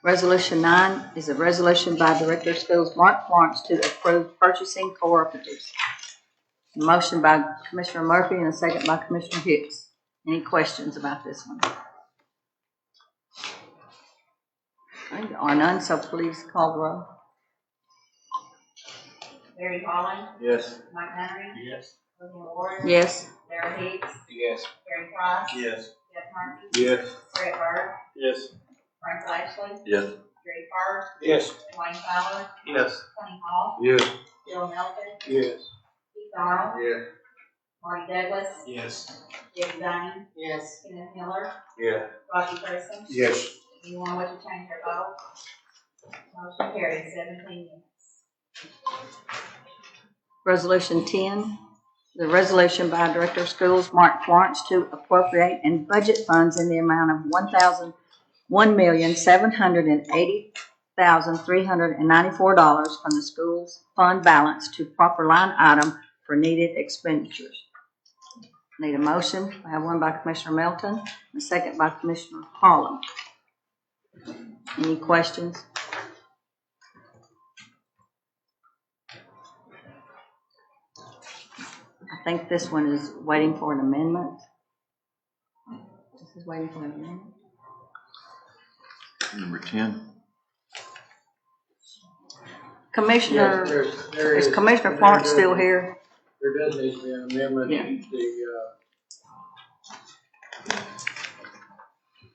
Resolution 9 is a resolution by Director of Schools Mark Florence to approve purchasing cooperatives. Motion by Commissioner Murphy and a second by Commissioner Hicks. Any questions about this one? Okay, there are none, so please call the roll. Barry Holland, Yes. Mike Henry, Yes. William Ward, Yes. Darrell Hicks, Yes. Gary Price, Yes. Jeff Martin, Yes. Brett Byrd, Yes. Frank Lashley, Yes. Gary Fur, Yes. Wayne Fowler, Yes. Sonny Hall, Yes. Bill Melton, Yes. Keith Arnold, Yes. Marty Douglas, Yes. Debbie Donnie, Yes. Kenneth Miller, Yeah. Roger Preston. Yes. Anyone wish to change their vote? Motion carries 17 yes. Resolution 10, the resolution by Director of Schools Mark Florence to appropriate and budget funds in the amount of $1,780,394 from the school's fund balance to proper line item for needed expenditures. Need a motion? I have one by Commissioner Melton, and a second by Commissioner Harlan. Any questions? I think this one is waiting for an amendment. This is waiting for an amendment. Number 10. Commissioner, There is Commissioner Florence still here? There does need to be an amendment. Yeah.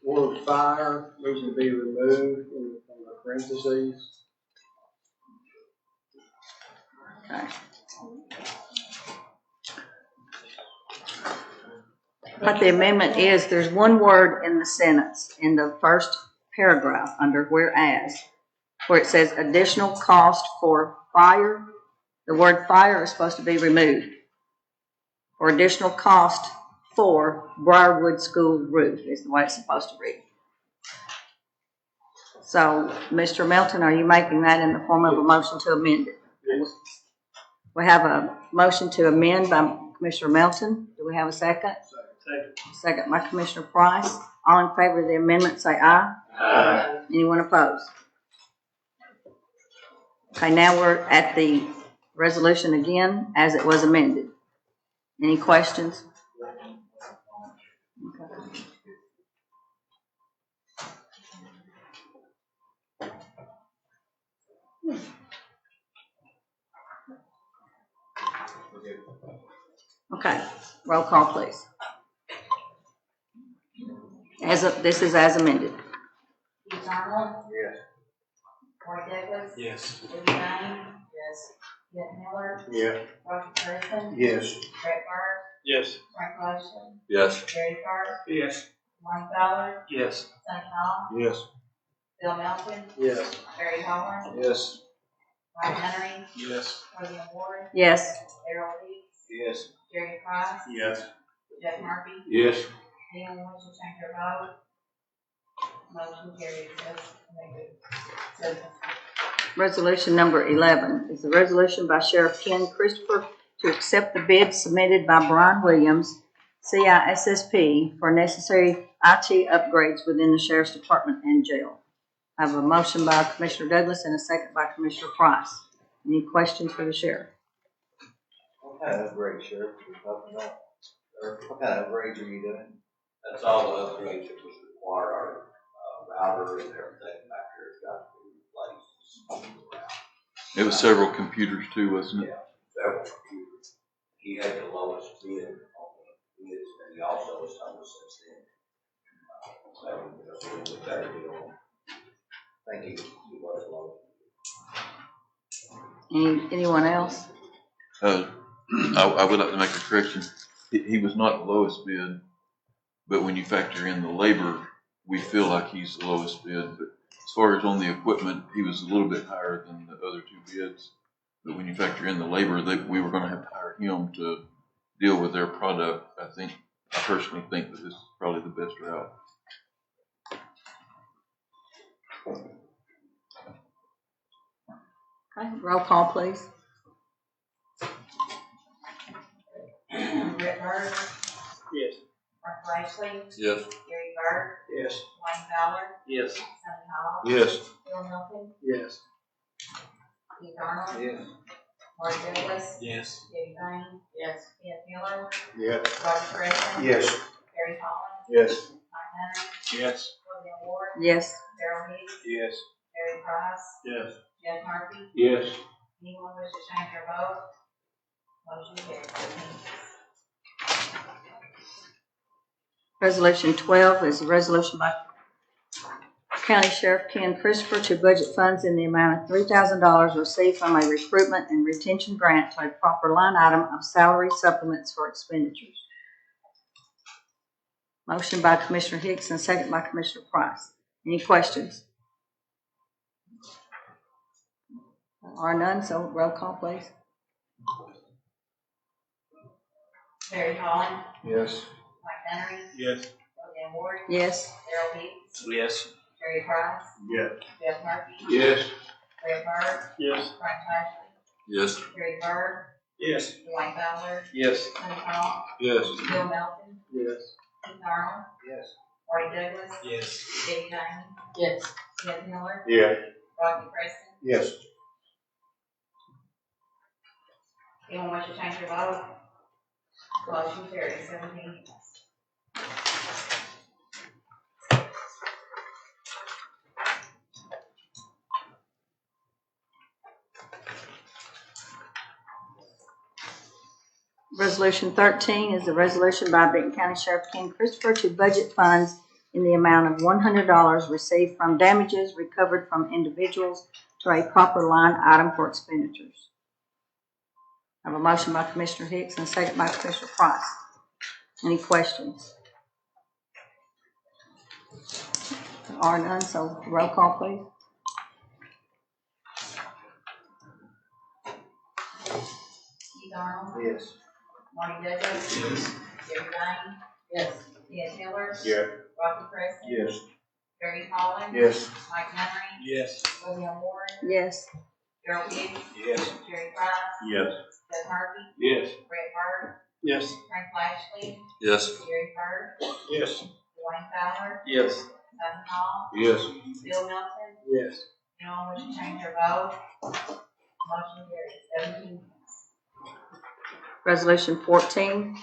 The word fire needs to be removed from the parentheses. Okay. What the amendment is, there's one word in the sentence, in the first paragraph under whereas, where it says additional cost for fire. The word fire is supposed to be removed. Or additional cost for Briarwood School roof is the way it's supposed to read. So, Mr. Melton, are you making that in the form of a motion to amend it? Yes. We have a motion to amend by Commissioner Melton. Do we have a second? Second by Commissioner Price. All in favor of the amendment, say aye. Aye. Anyone opposed? Okay, now we're at the resolution again as it was amended. Any questions? Okay, roll call, please. This is as amended. Keith Arnold, Yes. Marty Douglas, Yes. Debbie Donnie, yes. Jeff Miller, Yeah. Roger Preston, Yes. Brett Byrd, Yes. Frank Lashley, Yes. Gary Fur, Yes. Wayne Fowler, Yes. Sonny Hall, Yes. Bill Melton, Yes. Barry Holland, Yes. Mike Henry, Yes. William Ward, Yes. Darrell Hicks, Yes. Gary Price, Yes. Jeff Murphy. Yes. Anyone wish to change their vote? Motion carries yes. Resolution number 11 is a resolution by Sheriff Ken Christopher to accept the bid submitted by Brian Williams, CISSP, for necessary IT upgrades within the Sheriff's Department and jail. I have a motion by Commissioner Douglas and a second by Commissioner Price. Any questions for the Sheriff? What kind of upgrade, Sheriff, are you talking about? Or what kind of upgrades are you doing? That's all the upgrades that was required, our router and everything back there has got to be replaced. It was several computers too, wasn't it? Yeah, several computers. He had the lowest bid on the bids, and he also was told us since then. So, just a little bit better deal. Thank you, he was low. Anyone else? I would like to make a correction. He was not the lowest bid, but when you factor in the labor, we feel like he's the lowest bid. But as far as on the equipment, he was a little bit higher than the other two bids. But when you factor in the labor, we were going to have to hire him to deal with their product. I personally think that this is probably the best route. Okay, roll call, please. Brett Byrd, Yes. Frank Lashley, Yes. Gary Fur, Yes. Wayne Fowler, Yes. Sonny Hall. Yes. Bill Melton. Yes. Keith Arnold. Yes. Marty Douglas. Yes. Debbie Green. Yes. Ted Miller. Yes. Roger Preston. Yes. Terry Holland. Yes. Mike Henry. Yes. William Ward. Yes. Darrell Hicks. Yes. Terry Price. Yes. Jeff Murphy. Yes. Anyone wish to change their vote? Motion carries. Resolution 12 is a resolution by County Sheriff Ken Christopher to budget funds in the amount of $3,000 received from a recruitment and retention grant to a proper line item of salary supplements for expenditures. Motion by Commissioner Hicks and second by Commissioner Price. Any questions? There are none, so roll call, please. Terry Holland. Yes. Mike Henry. Yes. William Ward. Yes. Darrell Hicks. Yes. Terry Price. Yes. Jeff Murphy. Yes. Fred Bird. Yes. Frank Ashley. Yes. Terry Bird. Yes. Dwayne Fowler. Yes. Sonny Hall. Yes. Bill Melton. Yes. Keith Arnold. Yes. Marty Douglas. Yes. Debbie Green. Yes. Ted Miller. Yeah. Roger Preston. Yes. Anyone wish to change their vote? Motion carries 17 yes. Resolution 13 is a resolution by Benton County Sheriff Ken Christopher to budget funds in the amount of $100 received from damages recovered from individuals to a proper line item for expenditures. I have a motion by Commissioner Hicks and a second by Commissioner Price. Any questions? There are none, so roll call, please. Keith Arnold. Yes. Marty Douglas. Yes. Debbie Green. Yes. Ted Miller. Yeah. Roger Preston. Yes. Terry Holland. Yes. Mike Henry. Yes. William Ward. Yes. Darrell Hicks. Yes. Terry Price. Yes. Jeff Murphy. Yes. Fred Bird. Yes. Frank Ashley. Yes. Terry Bird. Yes. Dwayne Fowler. Yes. Sonny Hall. Yes. Bill Melton. Yes. Anyone wish to change their vote? Motion carries 17 yes. Resolution 14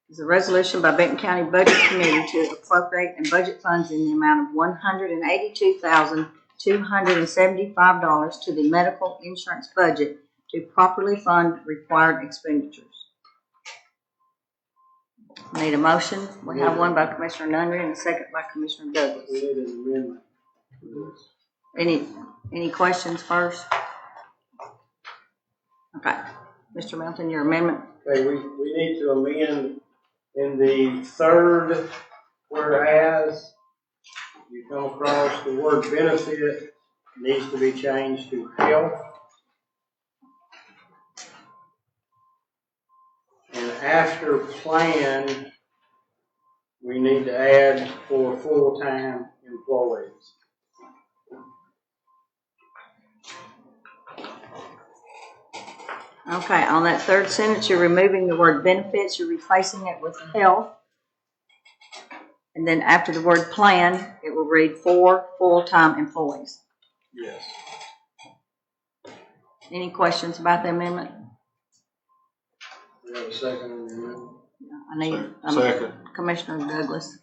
is a resolution by Benton County Budget Committee to appropriate and budget funds in the amount of $182,275 to the medical insurance budget to properly fund required expenditures. Need a motion? We have one by Commissioner Nunnery and a second by Commissioner Douglas. We need an amendment for this. Any questions first? Okay. Mr. Melton, your amendment? Okay, we need to amend in the third whereas you come across the word benefit needs to be changed to health. And after plan, we need to add for full-time employees. Okay, on that third sentence, you're removing the word benefits, you're replacing it with health. And then after the word plan, it will read for full-time employees. Yes. Any questions about the amendment? We have a second on the amendment. I need Second. Commissioner Douglas.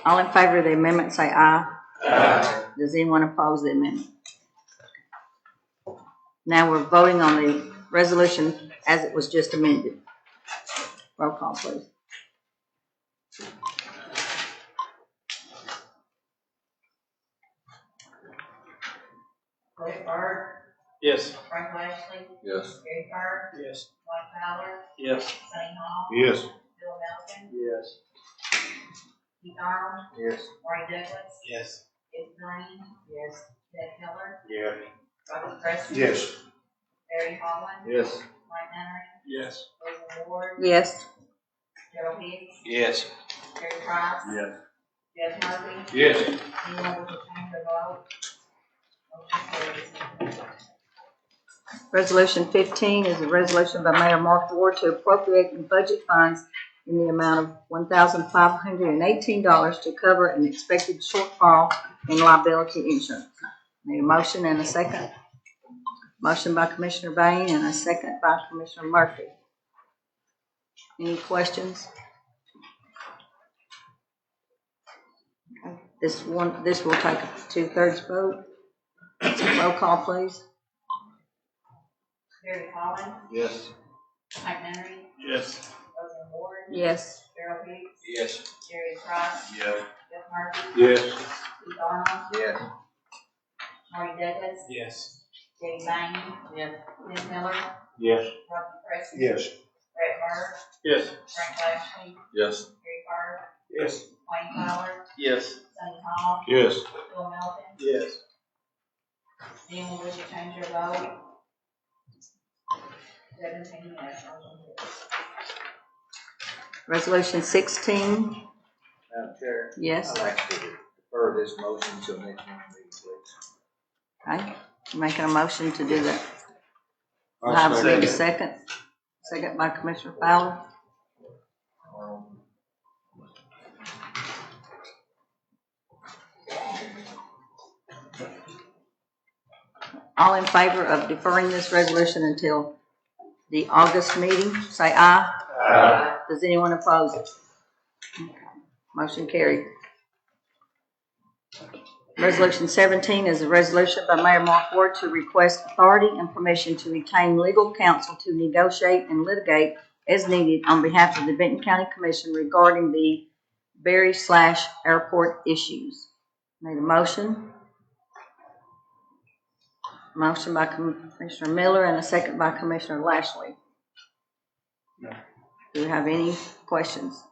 All in favor of the amendment, say aye. Aye. Does anyone oppose the amendment? Now we're voting on the resolution as it was just amended. Roll call, please. Fred Bird. Yes. Frank Ashley. Yes. Terry Bird. Yes. Dwayne Fowler. Yes. Sonny Hall. Yes. Bill Melton. Yes. Keith Arnold. Yes. Marty Douglas. Yes. Debbie Green. Yes. Ted Miller. Yeah. Roger Preston. Yes. Terry Holland. Yes. Mike Henry. Yes. William Ward. Yes. Darrell Hicks. Yes. Terry Price. Yes. Jeff Murphy. Yes. Anyone wish to change their vote? Motion carries. Resolution 15 is a resolution by Mayor Mark Ward to appropriate and budget funds in the amount of $1,518 to cover an expected shortfall in liability insurance. Need a motion and a second. Motion by Commissioner Bain and a second by Commissioner Murphy. Any questions? This will take a 2/3 vote. Roll call, please. Gary Holland, Yes. Mike Henry, Yes. Roseanne Ward, Yes. Gerald Hicks, Yes. Jerry Price, Yes. Jeff Murphy, Yes. Keith Arnold, Yes. Marty Douglas, Yes. Jenny Bain, Ken Miller, Yes. Rocky Preston, Yes. Brett Murray, Yes. Frank Lashley, Yes. Gary Carter, Yes. Wayne Fowler, Yes. Sonny Hall, Yes. Bill Melton. Yes. Anyone wish to change their vote? 17 yes, motion carries. Resolution 16. Madam Chair, Yes. I'd like to defer this motion till next month's meeting, please. Okay. Making a motion to do that. I'll Have second a it. second. Second by Commissioner Fowler. All in favor of deferring this resolution until the August meeting, say aye. Aye. Does anyone oppose it? Okay. Motion carried. Resolution 17 is a resolution by Mayor Mark Ward to request authority and permission to retain legal counsel to negotiate and litigate as needed on behalf of the Benton County Commission regarding the Berry/airport issues. Need a motion? Motion by Commissioner Miller and a second by Commissioner Lashley. No. Do you have any questions?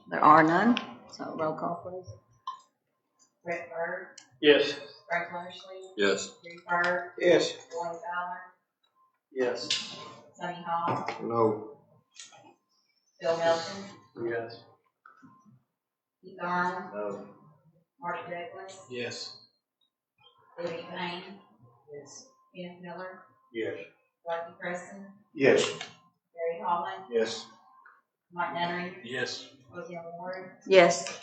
There are none, so roll call please. Brett Murray, Yes. Frank Lashley, Yes. Gary Carter, Yes. Wayne Fowler, Yes. Sonny Hall, No. Bill Melton, Yes. Keith Arnold, No. Marty Douglas, Yes. Debbie Bain, Ken Miller, Yes. Rocky Preston, Yes. Gary Holland, Yes. Mike Nunnery, Yes. Roseanne Ward, Yes.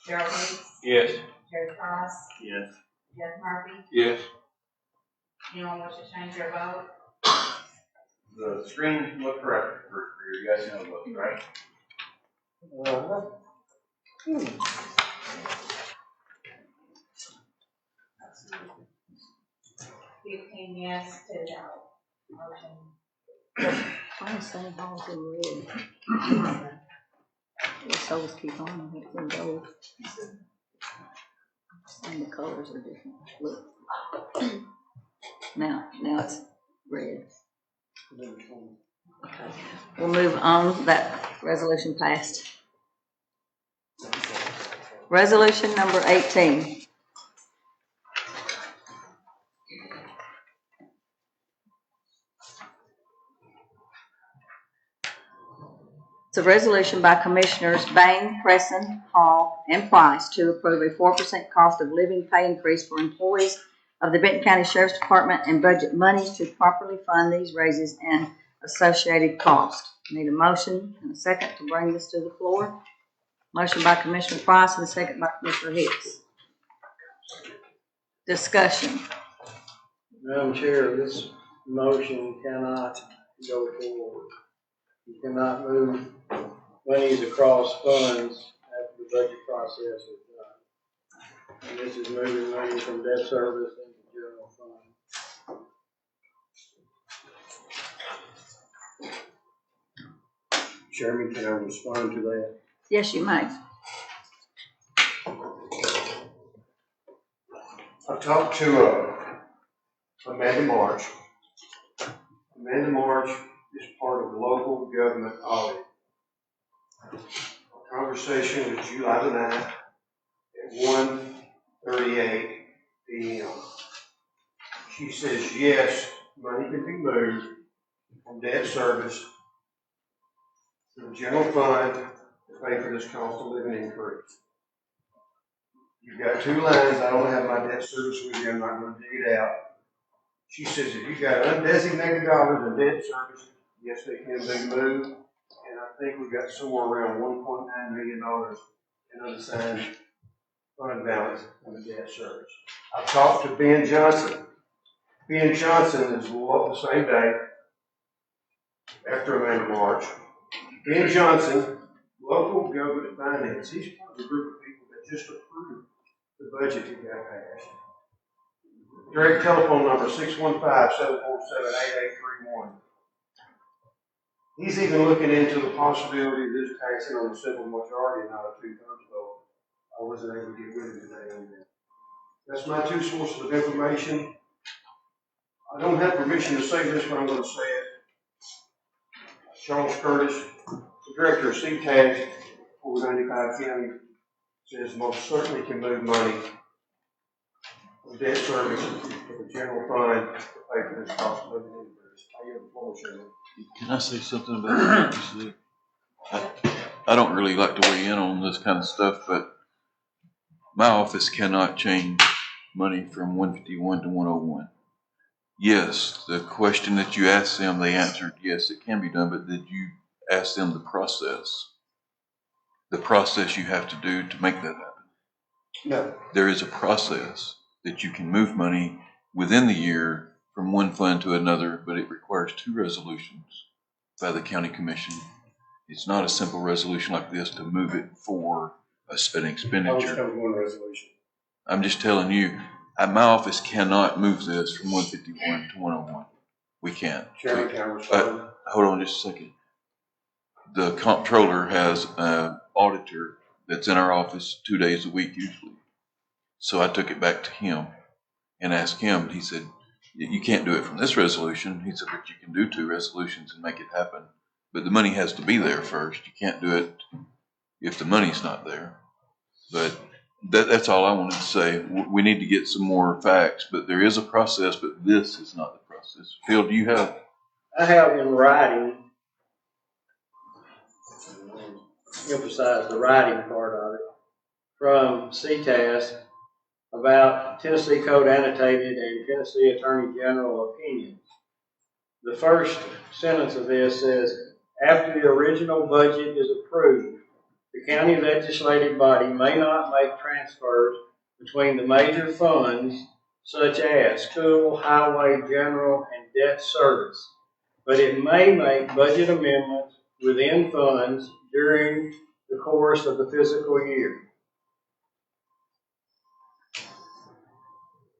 Gerald Hicks, Yes. Jerry Price, Yes. Jeff Murphy. Yes. Anyone wish to change their vote? The screen looked correct for you guys know vote, right? Uh-huh. 15 yes, 2 no. Motion. Why is Sunny Hall's in red? Well, so is Keith Arnold, it's in gold. And the colors are different. Look. Now it's red. Okay. We'll move on. That resolution passed. Resolution number 18. It's a resolution by Commissioners Bain, Preston, Hall, and Price to approve a 4% cost of living pay increase for employees of the Benton County Sheriff's Department and budget monies to properly fund these raises and associated costs. Need a motion and a second to bring this to the floor. Motion by Commissioner Price and a second by Commissioner Hicks. Discussion. Madam Chair, this motion cannot go forward. You cannot move monies across funds after the budget process is done. And this is moving money from debt service into general fund. Chairman, can I respond to that? Yes, you may. I talked to Amanda March. Amanda March is part of local government audit. Our conversation was July the 9th at 1:38 p.m. She says, yes, money can be moved from debt service to the general fund to pay for this cost of living increase. You've got two lines. I don't have my debt service with you. I'm not going to dig it out. She says if you've got undesignated dollars in debt service, Yes, they can be moved, and I think we've got somewhere around $1.9 million in unassigned fund balance on the debt service. I talked to Ben Johnson. Ben Johnson is the same day after Amanda March. Ben Johnson, local government finance, he's part of the group of people that just approved the budget that got passed. Direct telephone number 615-747-8831. He's even looking into the possibility of this passing on a simple majority, not a 2/3 vote. I wasn't able to get with him today on that. That's my two sources of information. I don't have permission to say this, but I'm going to say it. Charles Curtis, the director of CTAS, 495 County, says most certainly can move money from debt service to the general fund to pay for this cost of living increase. I have the floor, Chairman. Can I say something about what you said? I don't really like to weigh in on this kind of stuff, but my office cannot change money from 151 to 101. Yes, the question that you asked them, they answered, yes, it can be done, but did you ask them the process? The process you have to do to make that happen? No. There is a process that you can move money within the year from one fund to another, but it requires 2 resolutions by the county commission. It's not a simple resolution like this to move it for an expenditure. One resolution. I'm just telling you, my office cannot move this from 151 to 101. We can't. Chairman, can I respond? Hold on just a second. The comptroller has an auditor that's in our office 2 days a week usually. So I took it back to him and asked him. He said, you can't do it from this resolution. He said, but you can do 2 resolutions and make it happen. But the money has to be there first. You can't do it if the money's not there. But that's all I wanted to say. We need to get some more facts, but there is a process, but this is not the process. Phil, do you have? I have in writing, emphasize the writing part of it, from CTAS about Tennessee Code Annotated and Tennessee Attorney General opinions. The first sentence of this says, after the original budget is approved, the county legislative body may not make transfers between the major funds such as school, highway, general, and debt service, but it may make budget amendments within funds during the course of the fiscal year.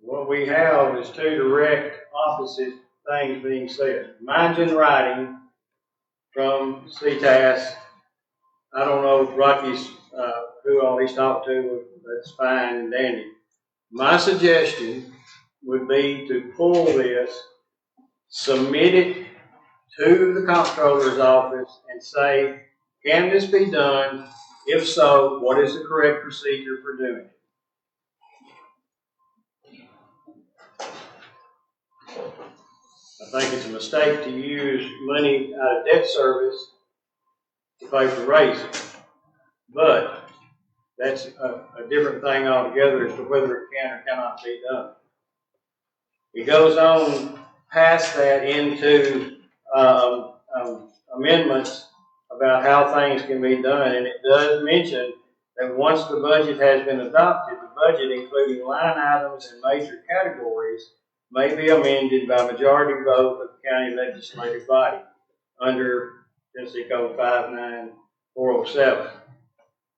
What we have is 2 direct opposite things being said. Mine's in writing from CTAS. I don't know if Rocky's, who all he's talked to, that's fine and dandy. My suggestion would be to pull this, submit it to the comptroller's office and say, can this be done? If so, what is the correct procedure for doing it? I think it's a mistake to use money out of debt service to pay for raises. But that's a different thing altogether as to whether it can or cannot be done. It goes on past that into amendments about how things can be done, and it does mention that once the budget has been adopted, the budget, including line items and major categories, may be amended by majority vote of the county legislative body under Tennessee Code 59407.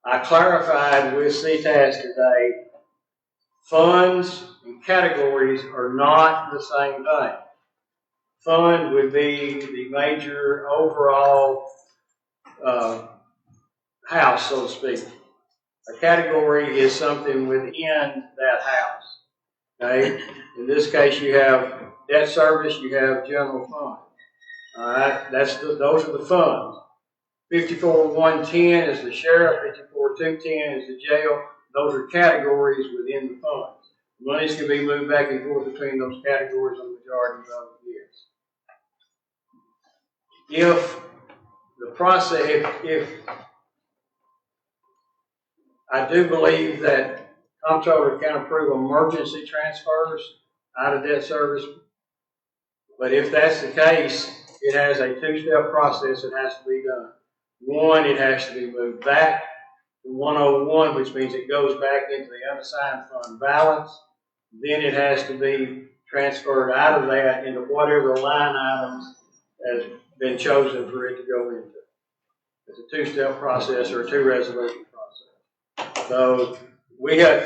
I clarified with CTAS today, funds and categories are not the same thing. Fund would be the major overall house, so to speak. A category is something within that house. Okay? In this case, you have debt service, you have general fund. All right, those are the funds. 54-110 is the sheriff, 54-210 is the jail. Those are categories within the funds. Monies can be moved back and forth between those categories on the majority vote, yes. If the process, if I do believe that comptroller can approve emergency transfers out of debt service, but if that's the case, it has a two-step process that has to be done. One, it has to be moved back to 101, which means it goes back into the unassigned fund balance. Then it has to be transferred out of that into whatever line items has been chosen for it to go into. It's a two-step process or a two-resolution process. So we got,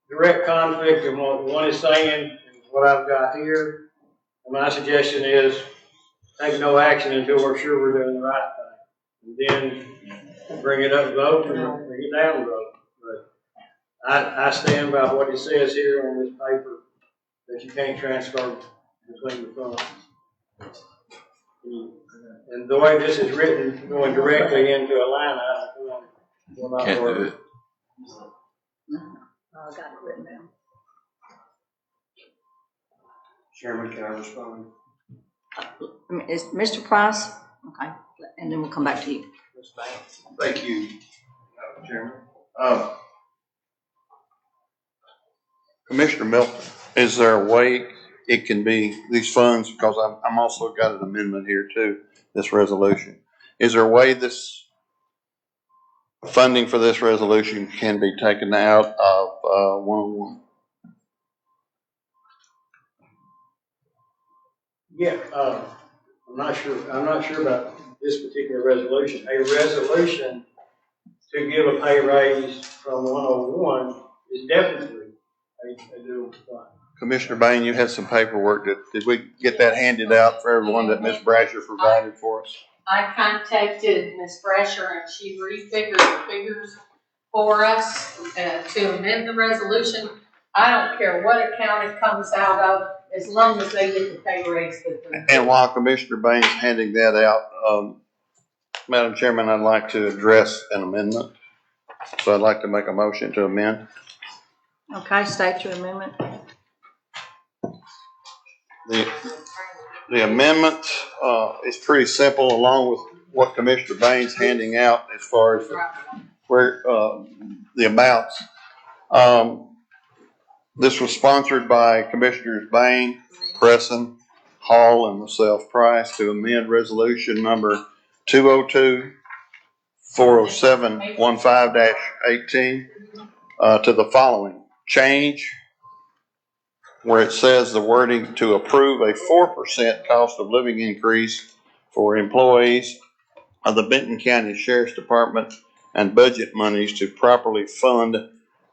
direct conflict in what one is saying and what I've got here. And my suggestion is take no action until we're sure we're doing the right thing. And then bring it up, vote, and bring it down the road. But I stand by what it says here on this paper, that you can't transfer between the funds. And the way this is written, going directly into a line item will not Can't do work. it. I got it written down. Chairman, can I respond? Is Mr. Price? Okay, and then we'll come back to you. Thank you, Chairman. Commissioner Milton, is there a way it can be, these funds, because I'm also got an amendment here too, this resolution. Is there a way this funding for this resolution can be taken out of 101? Yeah, I'm not sure about this particular resolution. A resolution to give a pay raise from 101 is definitely a doable fund. Commissioner Bain, you had some paperwork. Did we get that handed out for everyone that Ms. Brasher provided for us? I contacted Ms. Brasher and she refigured the figures for us to amend the resolution. I don't care what account it comes out of, as long as they get the pay raise that they're. And while Commissioner Bain's handing that out, Madam Chairman, I'd like to address an amendment. So I'd like to make a motion to amend. Okay, state your amendment. The amendment is pretty simple, along with what Commissioner Bain's handing out as far as where the amounts. This was sponsored by Commissioners Bain, Crescent, Hall, and myself, Price, to amend resolution number 202-407-15-18 to the following. Change where it says the wording to approve a 4% cost of living increase for employees of the Benton County Sheriff's Department and budget monies to properly fund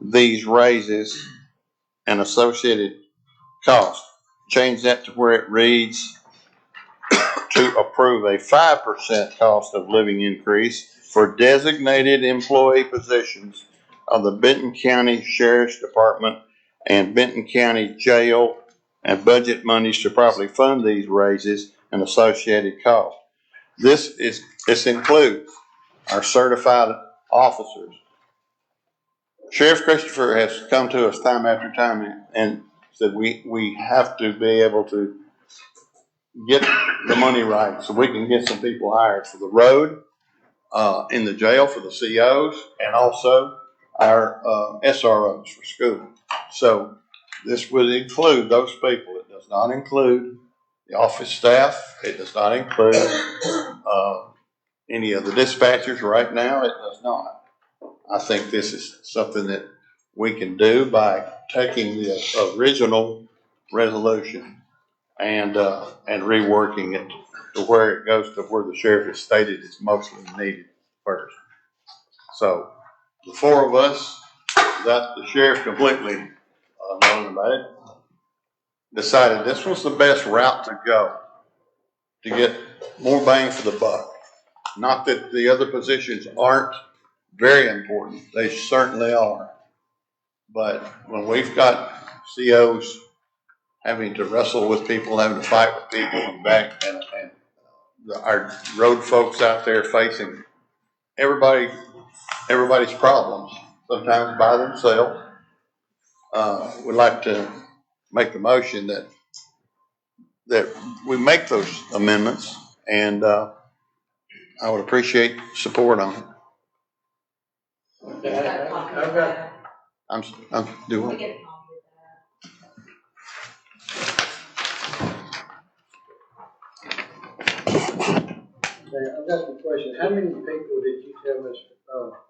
these raises and associated costs. Change that to where it reads to approve a 5% cost of living increase for designated employee positions of the Benton County Sheriff's Department and Benton County Jail and budget monies to properly fund these raises and associated costs. This includes our certified officers. Sheriff Christopher has come to us time after time and said we have to be able to get the money right so we can get some people hired for the road, in the jail for the COs, and also our SROs for school. So this would include those people. It does not include the office staff. It does not include any of the dispatchers right now. It does not. I think this is something that we can do by taking the original resolution and reworking it to where it goes to where the sheriff has stated it's mostly needed first. So the four of us, that the sheriff completely knowing about it, decided this was the best route to go to get more bang for the buck. Not that the other positions aren't very important. They certainly are. But when we've got COs having to wrestle with people, having to fight with people and back, and our road folks out there facing everybody's problems, sometimes by themselves, we'd like to make the motion that we make those amendments, and I would appreciate support on it. I've got, I'm doing. I've got a question. How many people did you tell Ms.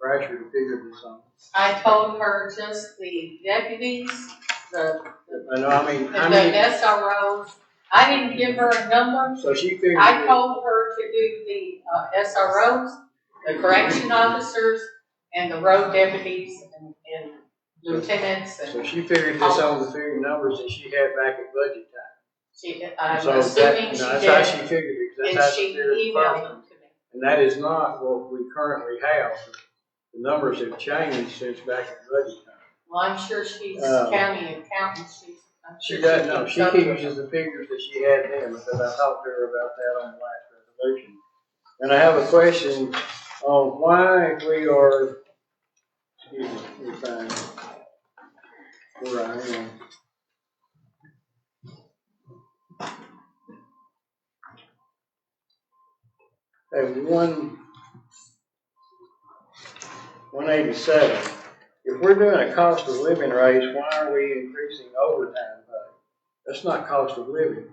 Brasher to figure this on? I told her just the deputies, the No, I mean, how the many? SROs. I didn't give her a number. So she figured. I told her to do the SROs, the correction officers, and the road deputies and lieutenants. And So she figured this on the figure numbers that she had back at budget time. I'm So assuming she that's how did, she figured it, 'cause and that's how she she figured it emailed first. them to me. And that is not what we currently have. The numbers have changed since back at budget time. Well, I'm sure she's county accountant. I'm sure She doesn't know. can She cover it. uses the figures that she had then, because I talked to her about that on the last resolution. And I have a question on why we are, excuse me, let me find where I am. At 187, if we're doing a cost of living raise, why are we increasing overtime pay? That's not cost of living.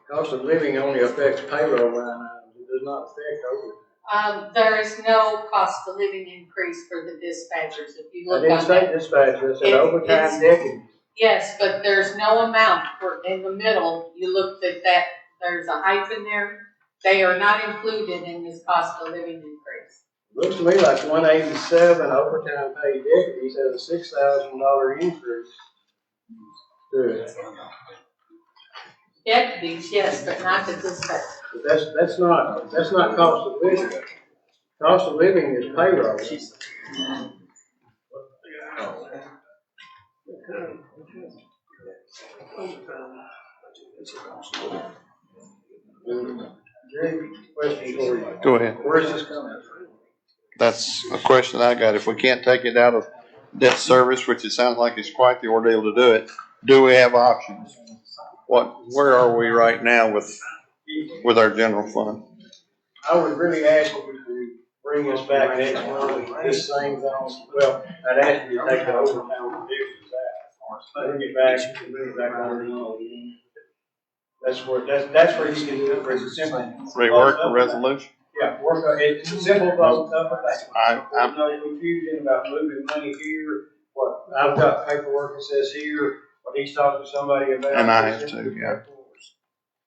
Cost of living only affects payroll line items. It does not affect overtime. There is no cost of living increase for the dispatchers. If you I look didn't on say that. dispatcher, I said It's- overtime deputies. Yes, but there's no amount for, in the middle, you looked at that, there's a hyphen there. They are not included in this cost of living increase. Looks to me like 187 overtime paid deputies has a $6,000 increase to it. Deputies, yes, but not the dispatch. But that's not cost of living. Cost of living is payroll. Jerry, question for you. Go ahead. Where's this coming from? That's a question I got. If we can't take it out of debt service, which it sounds like it's quite the ordeal to do it, do we have options? Where are we right now with our general fund? I would really ask you to bring us back next month with this same thing. Well, I'd ask you to take the overtime reductions out. Bring it back on. That's where you can do it, for simple. Rework the resolution? Yeah, it's a simple vote up or down. There's I'm no confusion about moving money here, what I've got paperwork that says here, what he's talking to somebody about. And I have too, yeah.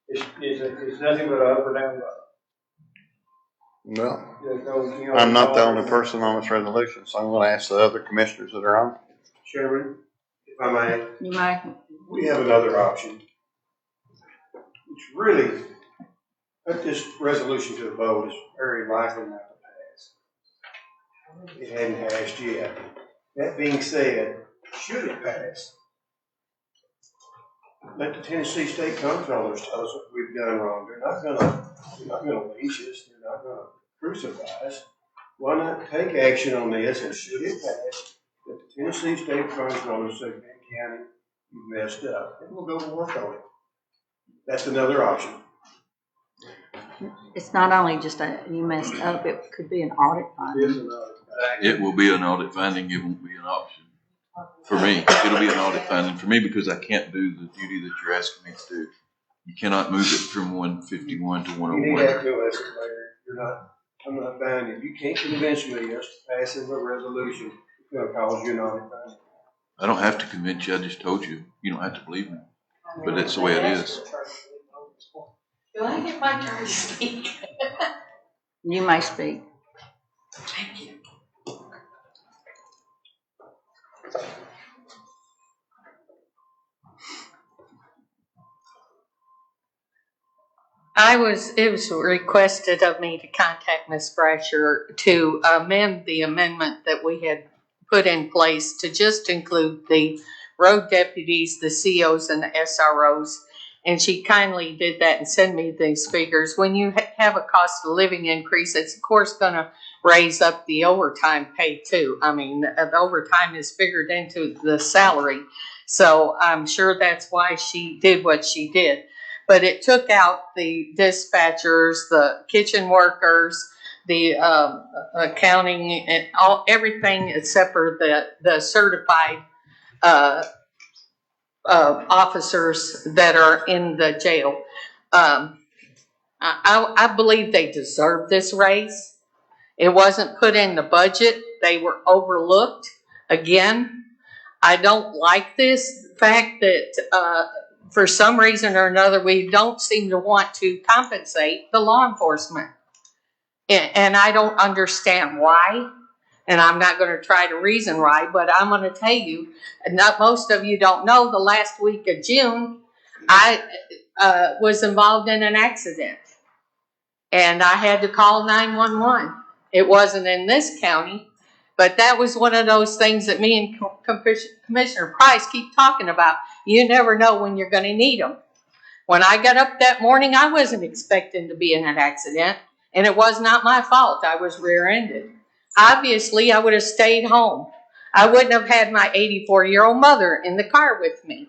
It's nothing but an up or down vote. Well, There's no, I'm not the only person on this resolution, so I'm gonna ask the other commissioners that are on. Chairman, if I may, You may. we have another option. It's really, put this resolution to a vote is very likely not to pass. It hadn't passed yet. That being said, should it pass, let the Tennessee State Comptrollers tell us what we've done wrong. They're not gonna lynch us. They're not gonna crucify us. Why not take action on this, and should it pass, let the Tennessee State Comptrollers say, Ben County, you messed up, and we'll go to work on it. That's another option. It's not only just you messed up, it could be an audit finding. It will be an audit finding, it won't be an option. For me, it'll be an audit finding for me because I can't do the duty that you're asking me to do. You cannot move it from 151 to You need 101. that to us, Larry. I'm not buying it. You can't convince me us passing a resolution is gonna cause you an audit finding. I don't have to convince you, I just told you. You don't have to believe me. But that's the way it is. Do I get my turn to speak? You may speak. Thank you. It was requested of me to contact Ms. Brasher to amend the amendment that we had put in place to just include the road deputies, the COs, and the SROs. And she kindly did that and sent me these figures. When you have a cost of living increase, it's of course going to raise up the overtime pay too. I mean, the overtime is figured into the salary. So I'm sure that's why she did what she did. But it took out the dispatchers, the kitchen workers, the accounting, and everything except for the certified officers that are in the jail. I believe they deserve this raise. It wasn't put in the budget. They were overlooked. Again, I don't like this fact that for some reason or another, we don't seem to want to compensate the law enforcement. And I don't understand why. And I'm not going to try to reason why, but I'm going to tell you, not most of you don't know, the last week of June, I was involved in an accident. And I had to call 911. It wasn't in this county, but that was one of those things that me and Commissioner Price keep talking about. You never know when you're going to need them. When I got up that morning, I wasn't expecting to be in an accident, and it was not my fault. I was rear-ended. Obviously, I would have stayed home. I wouldn't have had my 84-year-old mother in the car with me.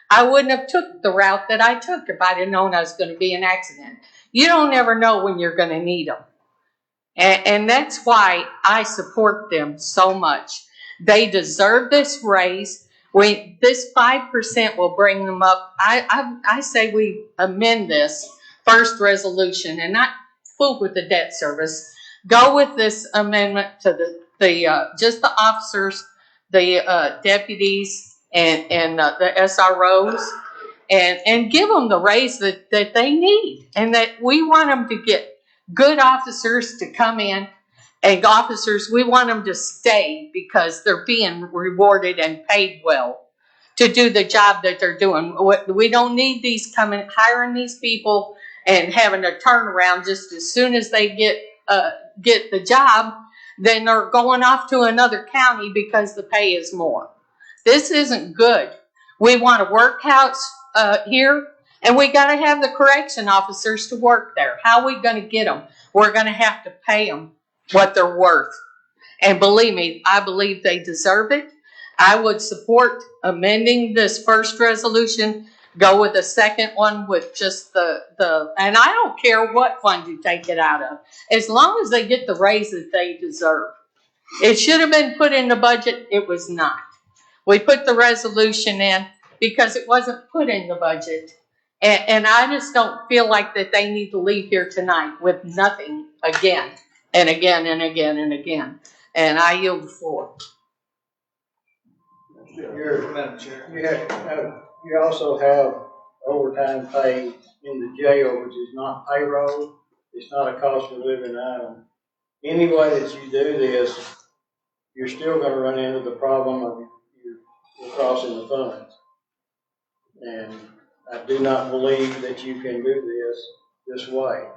I wouldn't have took the route that I took if I'd have known I was going to be in an accident. You don't ever know when you're going to need them. And that's why I support them so much. They deserve this raise. This 5% will bring them up. I say we amend this first resolution and not fool with the debt service. Go with this amendment to the just the officers, the deputies, and the SROs, and give them the raise that they need, and that we want them to get good officers to come in, and officers, we want them to stay because they're being rewarded and paid well to do the job that they're doing. We don't need these hiring these people and having a turnaround just as soon as they get the job, then they're going off to another county because the pay is more. This isn't good. We want a workhouse here, and we got to have the correction officers to work there. How are we going to get them? We're going to have to pay them what they're worth. And believe me, I believe they deserve it. I would support amending this first resolution. Go with the second one with just and I don't care what fund you take it out of, as long as they get the raise that they deserve. It should have been put in the budget. It was not. We put the resolution in because it wasn't put in the budget. And I just don't feel like that they need to leave here tonight with nothing again and again and again and again. And I yield the floor. You also have overtime pay in the jail, which is not payroll. It's not a cost of living item. Any way that you do this, you're still going to run into the problem of you're crossing the funds. And I do not believe that you can do this way.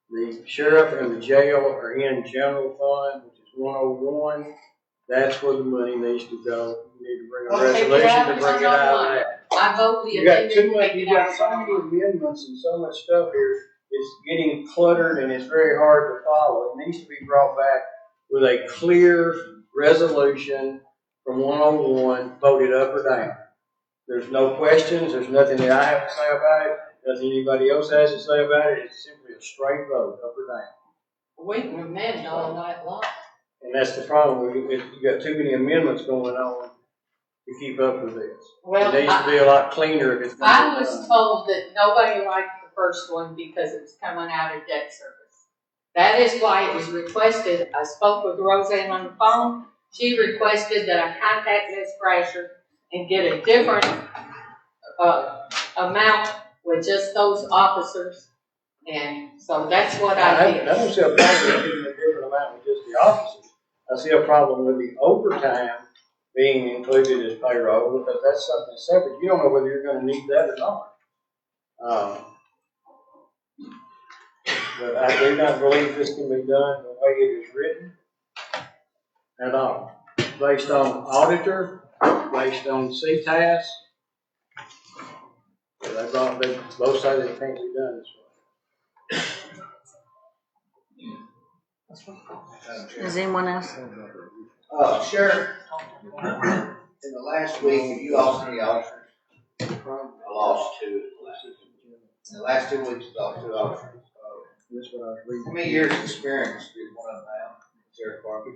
The sheriff and the jail are in general fund, which is 101. That's where the money needs to go. You need to bring a resolution to bring it out of that. I vote the You got so many amendments and so much stuff here. It's getting cluttered and it's very hard to follow. It needs to be brought back with a clear resolution from 101, voted up or down. There's no questions. There's nothing that I have to say about it. Nothing anybody else has to say about it. It's simply a straight vote, up or down. We can amend all night long. And that's the problem. You got too many amendments going on to keep up with this. Well, it needs to be a lot cleaner if it's. I was told that nobody liked the first one because it was coming out of debt service. That is why it was requested. I spoke with Roseanne on the phone. She requested that I contact Ms. Brasher and get a different amount with just those officers. And so that's what I did. I don't see a problem with getting a different amount with just the officers. I see a problem with the overtime being included as payroll because that's something separate. You don't know whether you're going to need that or not. But I do not believe this can be done the way it is written at all. Based on auditor, based on CTAS, they both say that it can't be done this way. Does anyone else? Sheriff, in the last week, have you lost any officers? I lost 2. In the last 2 weeks, I lost 2 officers. How many years of experience did one of them have? Sheriff Parker?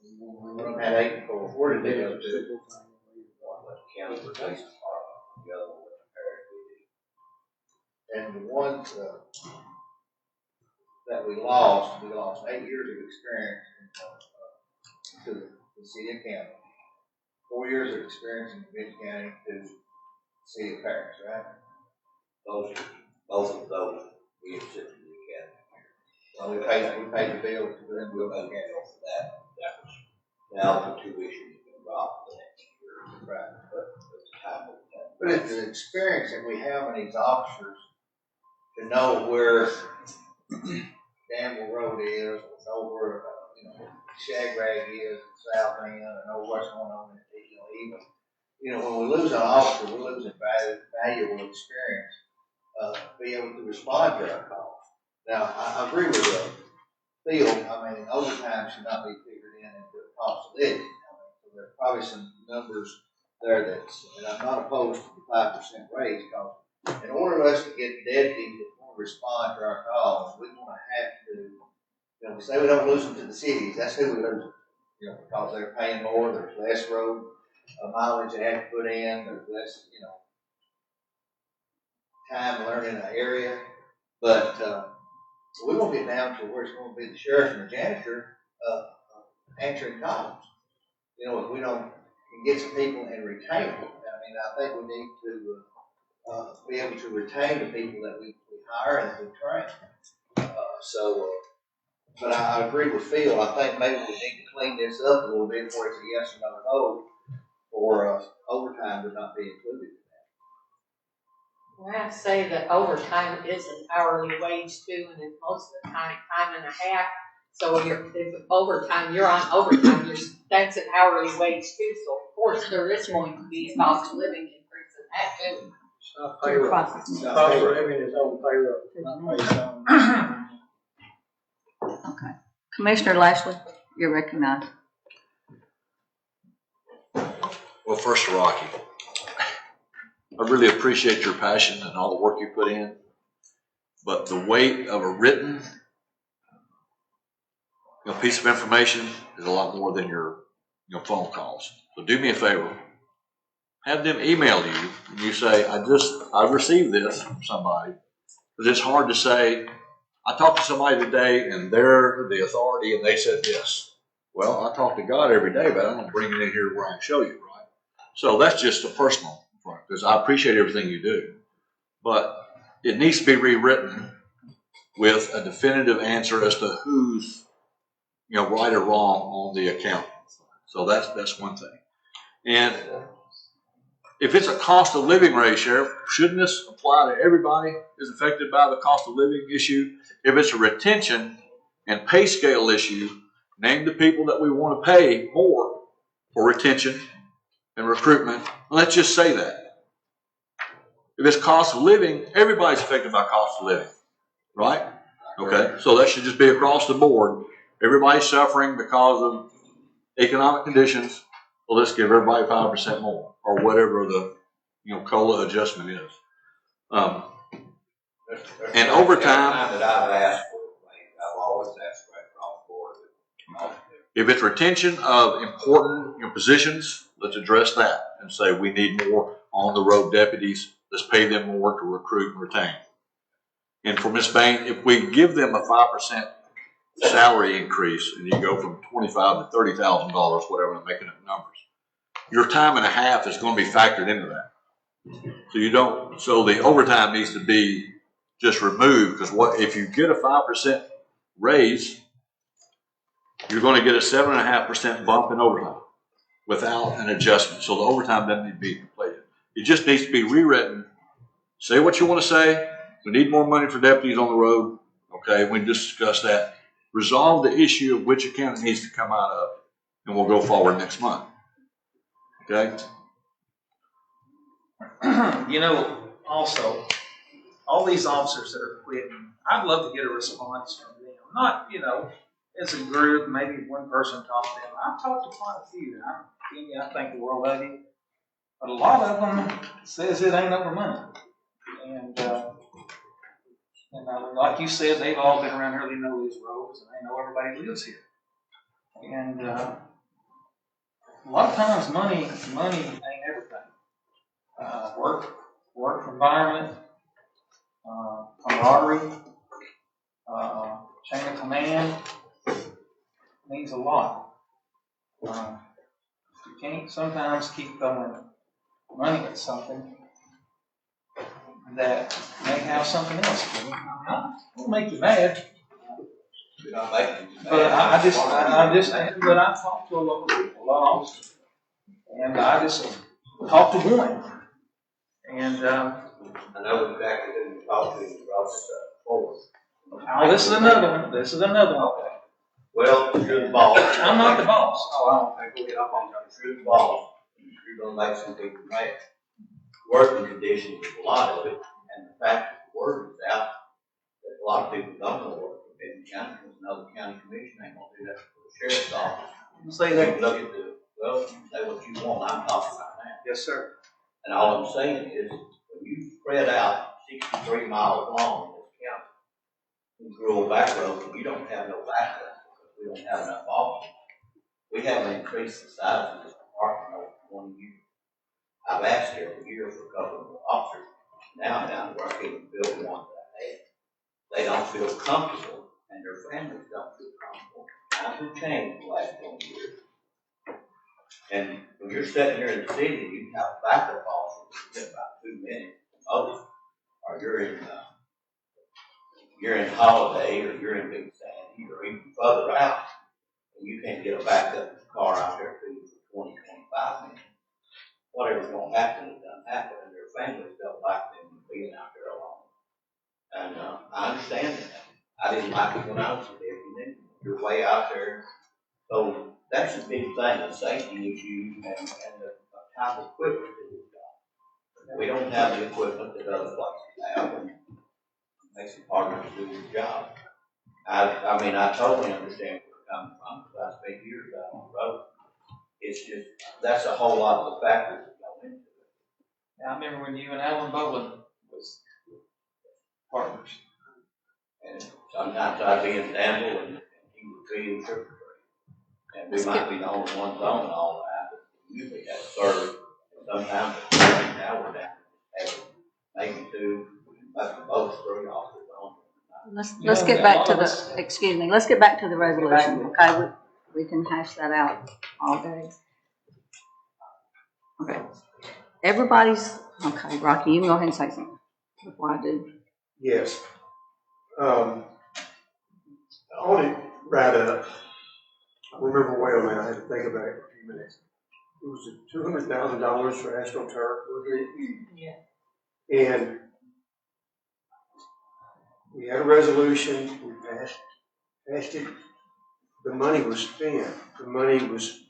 We had 8 before. Where did they go to? One with county protection department, the other one with the parish PD. And the ones that we lost 8 years of experience to the city of Campbell. 4 years of experience in Benton County to the city of Paris, right? Both of those we have shipped to the county. So we paid the bill to them, we'll pay the bill for that. That was now the tuition has been dropped the next year, right? But it's the experience that we have in these officers to know where Danville Road is, or know where Shagrag is, South End, or know what's going on in even when we lose an officer, we're losing valuable experience, be able to respond to our calls. Now, I agree with Phil. I mean, overtime should not be figured into the cost of living. So there's probably some numbers there and I'm not opposed to the 5% raise, because in order for us to get deputies that want to respond to our calls, we're going to have to, we say we don't lose them to the cities, that's who we lose them, because they're paying more, there's less road mileage they have to put in, there's less, time learning an area. But we won't get down to where it's going to be the sheriff and the janitor answering calls. If we don't can get some people and retain them. I mean, I think we need to be able to retain the people that we hire and that we train. But I agree with Phil. I think maybe we need to clean this up a little bit before it's a yes or no vote, or overtime would not be included in that. Well, I say that overtime is an hourly wage too, and it's most of the time and a half. So if overtime, you're on overtime, that's an hourly wage too. So of course there is going to be a cost of living increase in that too. Payroll. Cost of living is on payroll, not based on. Okay. Commissioner Lashley, you're recognized. Well, first, Rocky, I really appreciate your passion and all the work you put in, but the weight of a written piece of information is a lot more than your phone calls. So do me a favor, have them email you and you say, I received this from somebody, because it's hard to say, I talked to somebody today and they're the authority and they said this. Well, I talk to God every day, but I don't bring it in here where I can show you, right? So that's just a personal front, because I appreciate everything you do, but it needs to be rewritten with a definitive answer as to who's right or wrong on the account. So that's one thing. And if it's a cost of living raise, Sheriff, shouldn't this apply to everybody who's affected by the cost of living issue? If it's a retention and pay scale issue, name the people that we want to pay more for retention and recruitment. Let's just say that. If it's cost of living, everybody's affected by cost of living, right? Okay, so that should just be across the board. Everybody's suffering because of economic conditions. Well, let's give everybody 5% more, or whatever the COLA adjustment is. And overtime. That I've asked for, I've always asked right across the board. If it's retention of important positions, let's address that and say we need more on the road deputies. Let's pay them more to recruit and retain. And for Ms. Bain, if we give them a 5% salary increase and you go from $25,000 to $30,000, whatever, I'm making up numbers, your time and a half is going to be factored into that. So the overtime needs to be just removed, because if you get a 5% raise, you're going to get a 7.5% bump in overtime without an adjustment. So the overtime doesn't need to be completed. It just needs to be rewritten. Say what you want to say. We need more money for deputies on the road. Okay, we discussed that. Resolve the issue of which account it needs to come out of, and we'll go forward next month. Okay? Also, all these officers that are quitting, I'd love to get a response from them. Not, as a group, maybe one person talked to them. I've talked to quite a few. I think the world of you. But a lot of them says it ain't over money. And like you said, they've all been around here. They know these roads, and they know everybody lives here. And a lot of times money ain't everything. Work environment, camaraderie, chain of command means a lot. You can't sometimes keep throwing money at something that may have something else. I won't make you mad. But I just, but I talked to a lot of people, a lot of officers, and I just talked to one. And, I know exactly who you talked to, you brought this up forward. oh, this is another one. Okay. Well, you're the boss. I'm not the boss. Oh, I don't think we'll get up on that. You're the boss. You're gonna make some people mad. Working conditions is a lot of it, and the fact that the word is out, that a lot of people don't know work in Benton County, because another county commission ain't gonna do that for the sheriff's office. Say They that. can look at well, you can say what you want, I'm talking about now. Yes, sir. And all I'm saying is, when you spread out 63 miles long in this county, in rural back roads, and you don't have no backup, because we don't have enough officers. We haven't increased the size of this department over 1 year. I've asked every year for a couple of more officers. Now I'm down to where I can't build one that I have. They don't feel comfortable, and their families don't feel comfortable. Times have changed the last 20 years. And when you're sitting here in the city, you have a backup officer for about 2 minutes at most, or you're in Holiday, or you're in Big Sandy, or even further out, and you can't get a backup car out there for you for 20, 25 minutes. Whatever's going to happen is going to happen, and their families don't like them being out there alone. And I understand that. I didn't like it when I was a deputy. You're way out there. So that's a big thing, the safety issue and the type of equipment that we've got. We don't have the equipment that other places have, and it makes it harder to do your job. I mean, I totally understand where you're coming from, because I spent years out on the road. It's just, that's a whole lot of the factors that go into it. Yeah, I remember when you and Alan Bowen was partners. And sometimes I'd be in Danville and he would be in Sugar Creek. And we might be the only ones on and all that, but we usually have served. Sometimes now we're down to maybe 2, but most 3 officers on. Let's get back to the, excuse me, let's get back to the resolution, okay? We can hash that out all day. Okay. Everybody's, okay, Rocky, you can go ahead and say something before I do. Yes. I want to write up. I remember well now, I had to think about it for a few minutes. It was $200,000 for AstroTurf, was it? Yeah. And we had a resolution, we passed it. The money was spent. The money was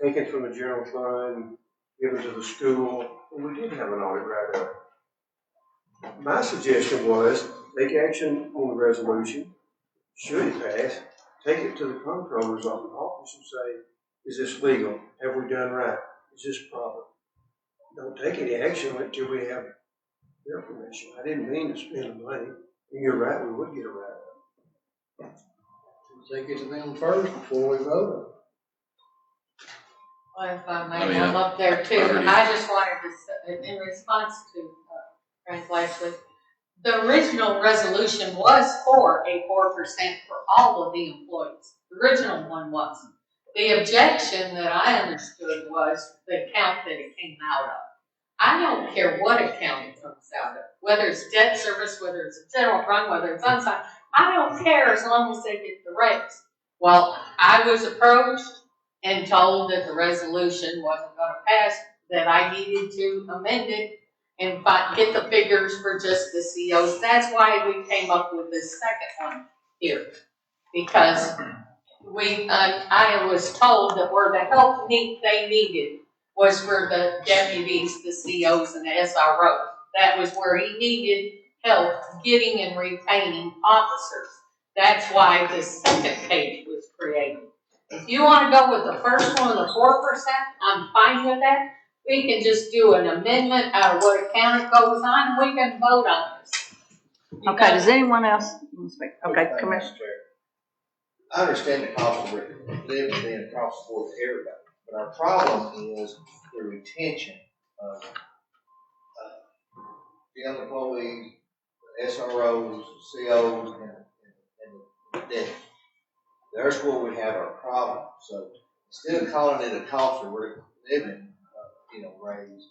taken from the general fund, given to the school, and we did have an audit write-up. My suggestion was take action on the resolution, should it pass, take it to the comptroller's office and say, is this legal? Have we done right? Is this proper? Don't take any action until we have their permission. I didn't mean to spend the money, and you're right, we would get a write-up. Take it to them first before we vote. Well, if I may, I'm up there too. I just wanted to, in response to Frank Lashley, the original resolution was for a 4% for all of the employees. The original one wasn't. The objection that I understood was the account that it came out of. I don't care what account it comes out of, whether it's debt service, whether it's a general fund, whether it's unsigned. I don't care as long as they get the rates. Well, I was approached and told that the resolution wasn't going to pass, that I needed to amend it and get the figures for just the COs. That's why we came up with this second one here, because I was told that where the help they needed was for the deputies, the COs, and the SROs. That was where he needed help getting and retaining officers. That's why this second page was created. If you want to go with the first one, the 4%, I'm fine with that. We can just do an amendment out of what account it goes on, and we can vote on this. Okay, does anyone else want to speak? Okay, Commissioner. I understand the cost of living being across the board for everybody. But our problem is the retention of field employees, SROs, COs, and the there's where we have our problem. So instead of calling it a cost of living, raise,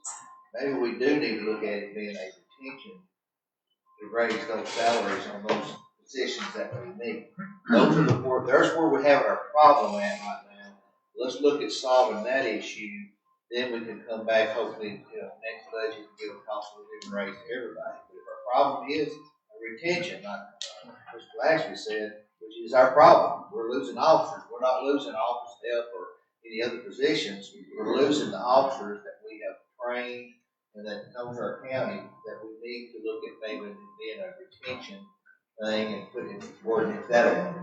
maybe we do need to look at it being a retention to raise those salaries on those positions that we need. Those are there's where we have our problem at right now. Let's look at solving that issue. Then we can come back, hopefully, next budget and give a cost of living raise to everybody. But if our problem is retention, like Mr. Lashley said, which is our problem, we're losing officers. We're not losing office help or any other positions. We're losing the officers that we have trained and that come to our county that we need to look at maybe being a retention thing and put it wording it that way.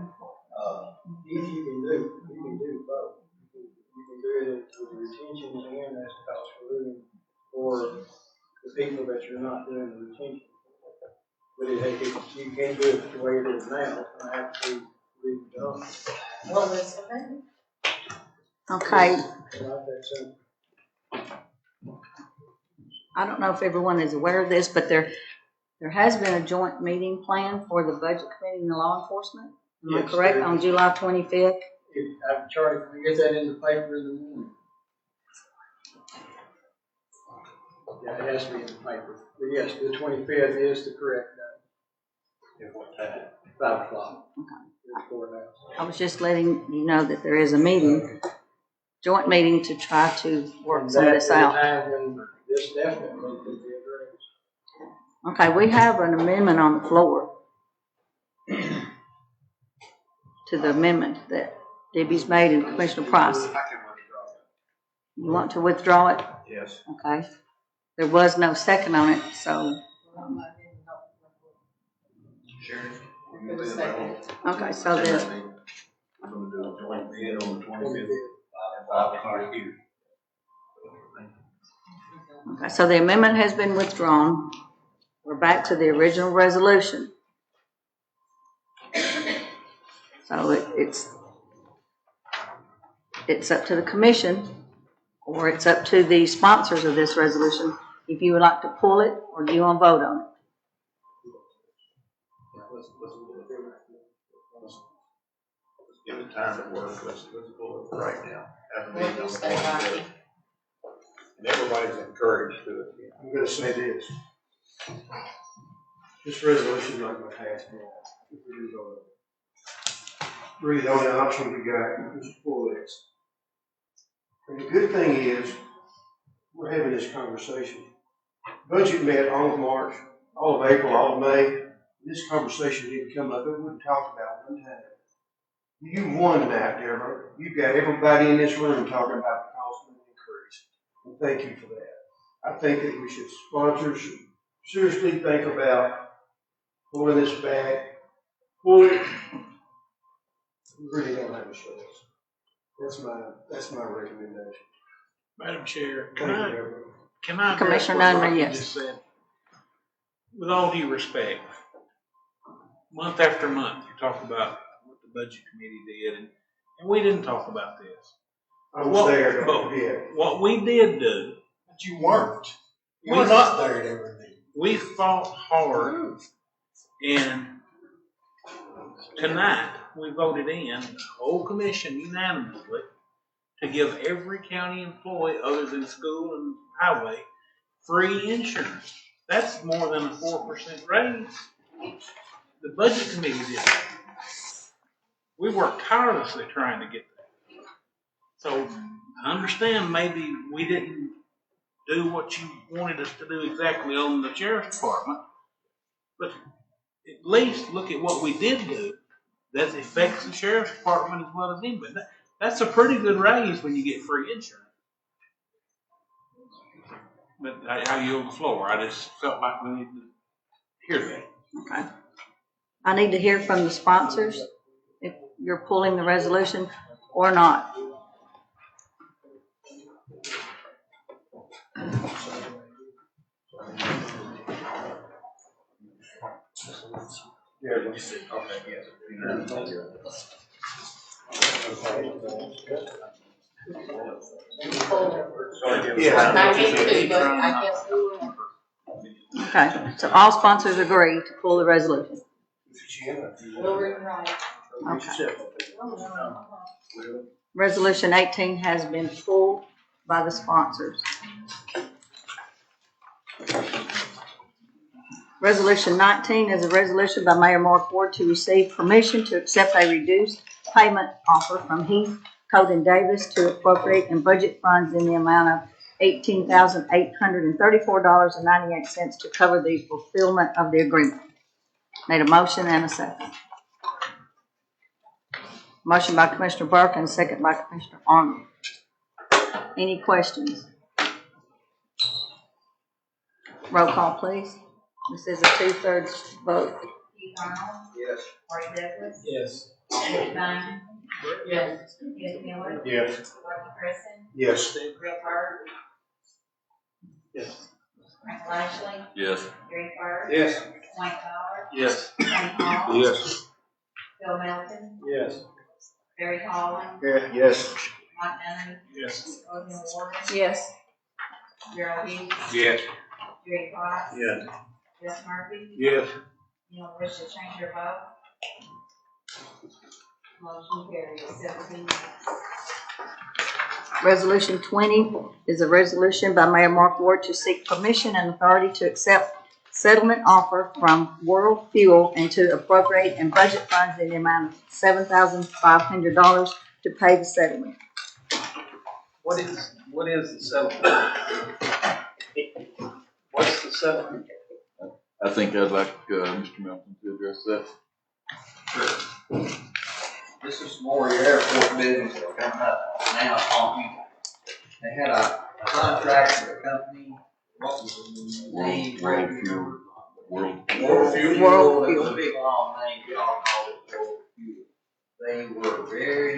You can do both. You can do it with retention and as cost for living for the people that you're not doing the retention. But you can't do it the way it is now. It's going to have to be redone. Well, that's Okay, It's not that simple. I don't know if everyone is aware of this, but there has been a joint meeting planned for the budget committee and the law enforcement. Am I Yes, correct? there On is. July 25th? I'm trying to get that in the paper in the morning. Yeah, it has to be in the paper. But yes, the 25th is the correct date. At what time? 5 o'clock. Okay. It's 4 hours. I was just letting you know that there is a meeting, joint meeting to try to work some of this out. That's the time when this definitely could be addressed. Okay, we have an amendment on the floor to the amendment that Debbie's made and Commissioner Price. I can withdraw it. You want to withdraw it? Yes. Okay. There was no second on it, so, Sharon? It was second. okay, so there's, We're going to do a joint bid on the 25th at 5 o'clock here. okay, so the amendment has been withdrawn. We're back to the original resolution. So it's up to the commission, or it's up to the sponsors of this resolution, if you would like to pull it, or do you want to vote on it? Let's give it time to work. Let's pull it right now. Have a We'll meeting on just the stay 25th. happy. And everybody's encouraged to it. I'm gonna say this. This resolution is not gonna pass now. If we do vote on it. Really, the only option we got is to pull this. And the good thing is, we're having this conversation. Budget met all of March, all of April, all of May. This conversation didn't come up. It wasn't talked about one time. You won tonight, Deborah. You've got everybody in this room talking about the cost of increase. And thank you for that. I think that we should, sponsors should seriously think about pulling this back. Pull it. We really don't have a choice. That's my recommendation. Madam Chair, Thank you, Deborah. can I address Commissioner what Nunley, Rocky yes. just said? With all due respect, month after month, you talk about what the budget committee did, and we didn't talk about this. I was there, But yeah. what we did do, But you weren't. You We- were not there at every meeting. we fought hard, and tonight, we voted in, the whole commission unanimously, to give every county employee, other than school and highway, free insurance. That's more than a 4% raise. The budget committee did that. We worked tirelessly trying to get that. So I understand maybe we didn't do what you wanted us to do exactly on the sheriff's department, but at least look at what we did do that affects the sheriff's department as well as anybody. That's a pretty good raise when you get free insurance. But I yield the floor. I just felt like we needed to hear that. Okay. I need to hear from the sponsors if you're pulling the resolution or not. Yeah, you said, okay, yes. I hate to, but I guess we will. Okay, so all sponsors agree to pull the resolution. We'll rewrite. Okay. Resolution 18 has been pulled by the sponsors. Resolution 19 is a resolution by Mayor Mark Ward to receive permission to accept a reduced payment offer from Heath Coden Davis to appropriate and budget funds in the amount of $18,834.98 to cover the fulfillment of the agreement. Need a motion and a second. Motion by Commissioner Burke and a second by Commissioner Arnold. Any questions? Roll call, please. This is a 2/3 vote. Keith Arnold. Yes. Marty Douglas. Yes. David Bynum. Yes. Ed Miller. Yes. Roger Cresson. Yes. Brett Hart. Yes. Frank Lashley. Yes. Gary Fur. Yes. Wayne Fowler. Yes. Kenny Hall. Yes. Bill Melton. Yes. Barry Holland. Yes. Mike Nunn. Yes. Roseanne Ward. Yes. Gerald Hughes. Yes. Jerry Fox. Yes. Jess Murphy. Yes. You don't wish to change your vote? Motion carries 17. Resolution 20 is a resolution by Mayor Mark Ward to seek permission and authority to accept settlement offer from World Fuel and to appropriate and budget funds in the amount of $7,500 to pay the settlement. What is the settlement? What's the settlement? I think I'd like, Mr. Melton to address that. This is more your airport business that's coming up now on you. They had a contract with a company, what was the name? World Fuel. World. World Fuel. World It was a Fuel. big long name, y'all called it World Fuel. They were very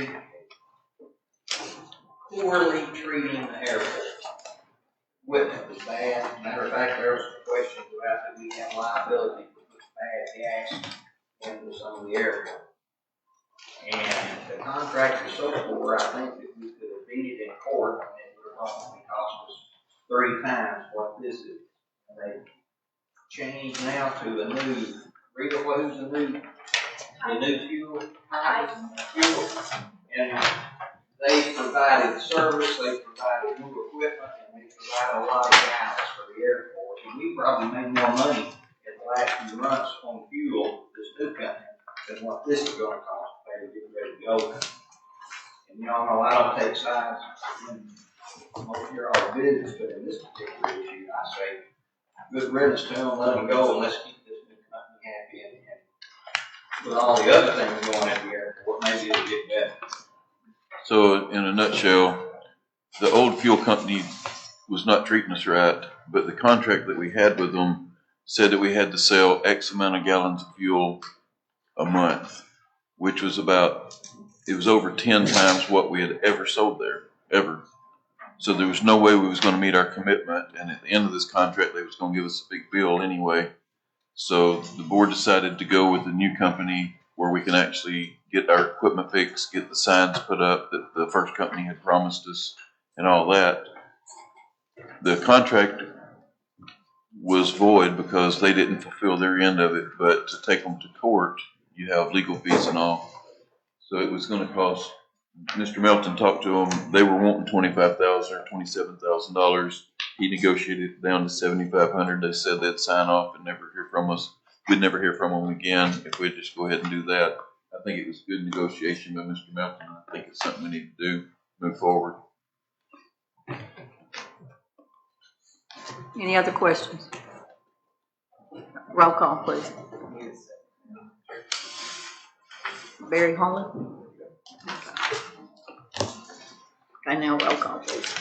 poorly treating the airport. Equipment was bad. Matter of fact, there was some questions about that we have liability for this bad gas into some of the airport. And the contract was so poor, I think that we could have beat it in court, and it would have only cost us 3 times what this is. And they changed now to a new, Rita, who's the new fuel? Fuel. And they provided service, they provided new equipment, and they provided a lot of gallons for the airport. And we probably made more money in the last few months on fuel, this new company, than what this is gonna cost. To get ready to go. And y'all know I don't take sides when most of your all business, but in this particular issue, I say good riddance to them, let them go, and let's keep this new company happy. And with all the other things going at the airport, maybe it'll get better. So in a nutshell, the old fuel company was not treating us right, but the contract that we had with them said that we had to sell X amount of gallons of fuel a month, which was it was over 10 times what we had ever sold there, ever. So there was no way we was going to meet our commitment, and at the end of this contract, they was going to give us a big bill anyway. So the board decided to go with the new company where we can actually get our equipment fixed, get the signs put up that the first company had promised us, and all that. The contract was void because they didn't fulfill their end of it, but to take them to court, you have legal fees and all. So it was going to cost, Mr. Melton talked to them, they were wanting $25,000 or $27,000. He negotiated it down to $7,500. They said they'd sign off and never hear from us. We'd never hear from them again if we'd just go ahead and do that. I think it was good negotiation by Mr. Melton. I think it's something we need to do, move forward. Any other questions? Roll call, please. Barry Holland. Okay, now roll call, please.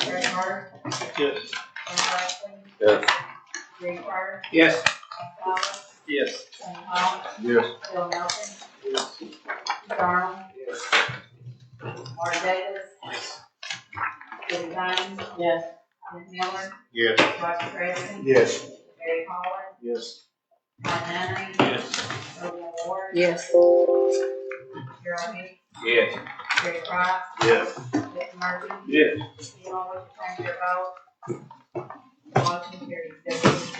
Barry Hart. Yes. Frank Lashley. Yes. Gary Fur. Yes. Wayne Fowler. Yes. Kenny Hall. Yes. Bill Melton. Yes. Keith Arnold. Yes. Marty Davis. David Bynum. Yes. Ed Miller. Yes. Roger Cresson. Yes. Barry Holland. Yes. Mike Nunn. Yes. Roseanne Ward. Yes. Gerald Hicks, Yes. Gary Price, Yes. Nick Murphy, Yes. Steve Always change your vote. Motion carries.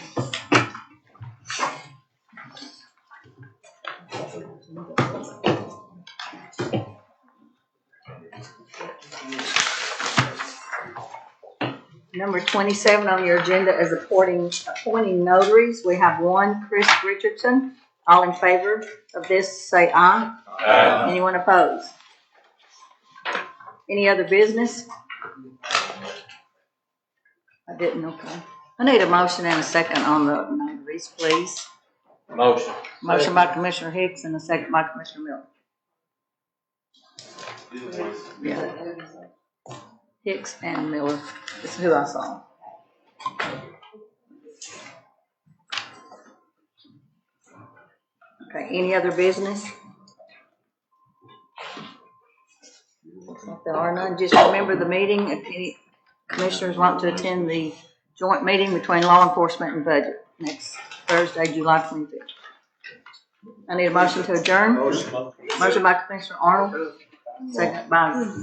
Number 27 on your agenda is appointing notaries. We have one, Chris Richardson. All in favor of this, say aye. Aye. Anyone opposed? Any other business? I didn't, okay. I need a motion and a second on the notaries, please. Motion. Motion by Commissioner Hicks and a second by Commissioner Miller. Yeah. Hicks and Miller. This is who I saw. Okay, any other business? If there are none, just remember the meeting, if any commissioners want to attend the joint meeting between law enforcement and budget next Thursday, July 25th. I need a motion to adjourn. Motion by Commissioner Arnold, second by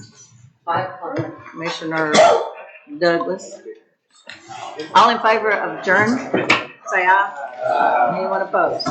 Commissioner Douglas. All in favor of adjourn, say aye. Anyone opposed?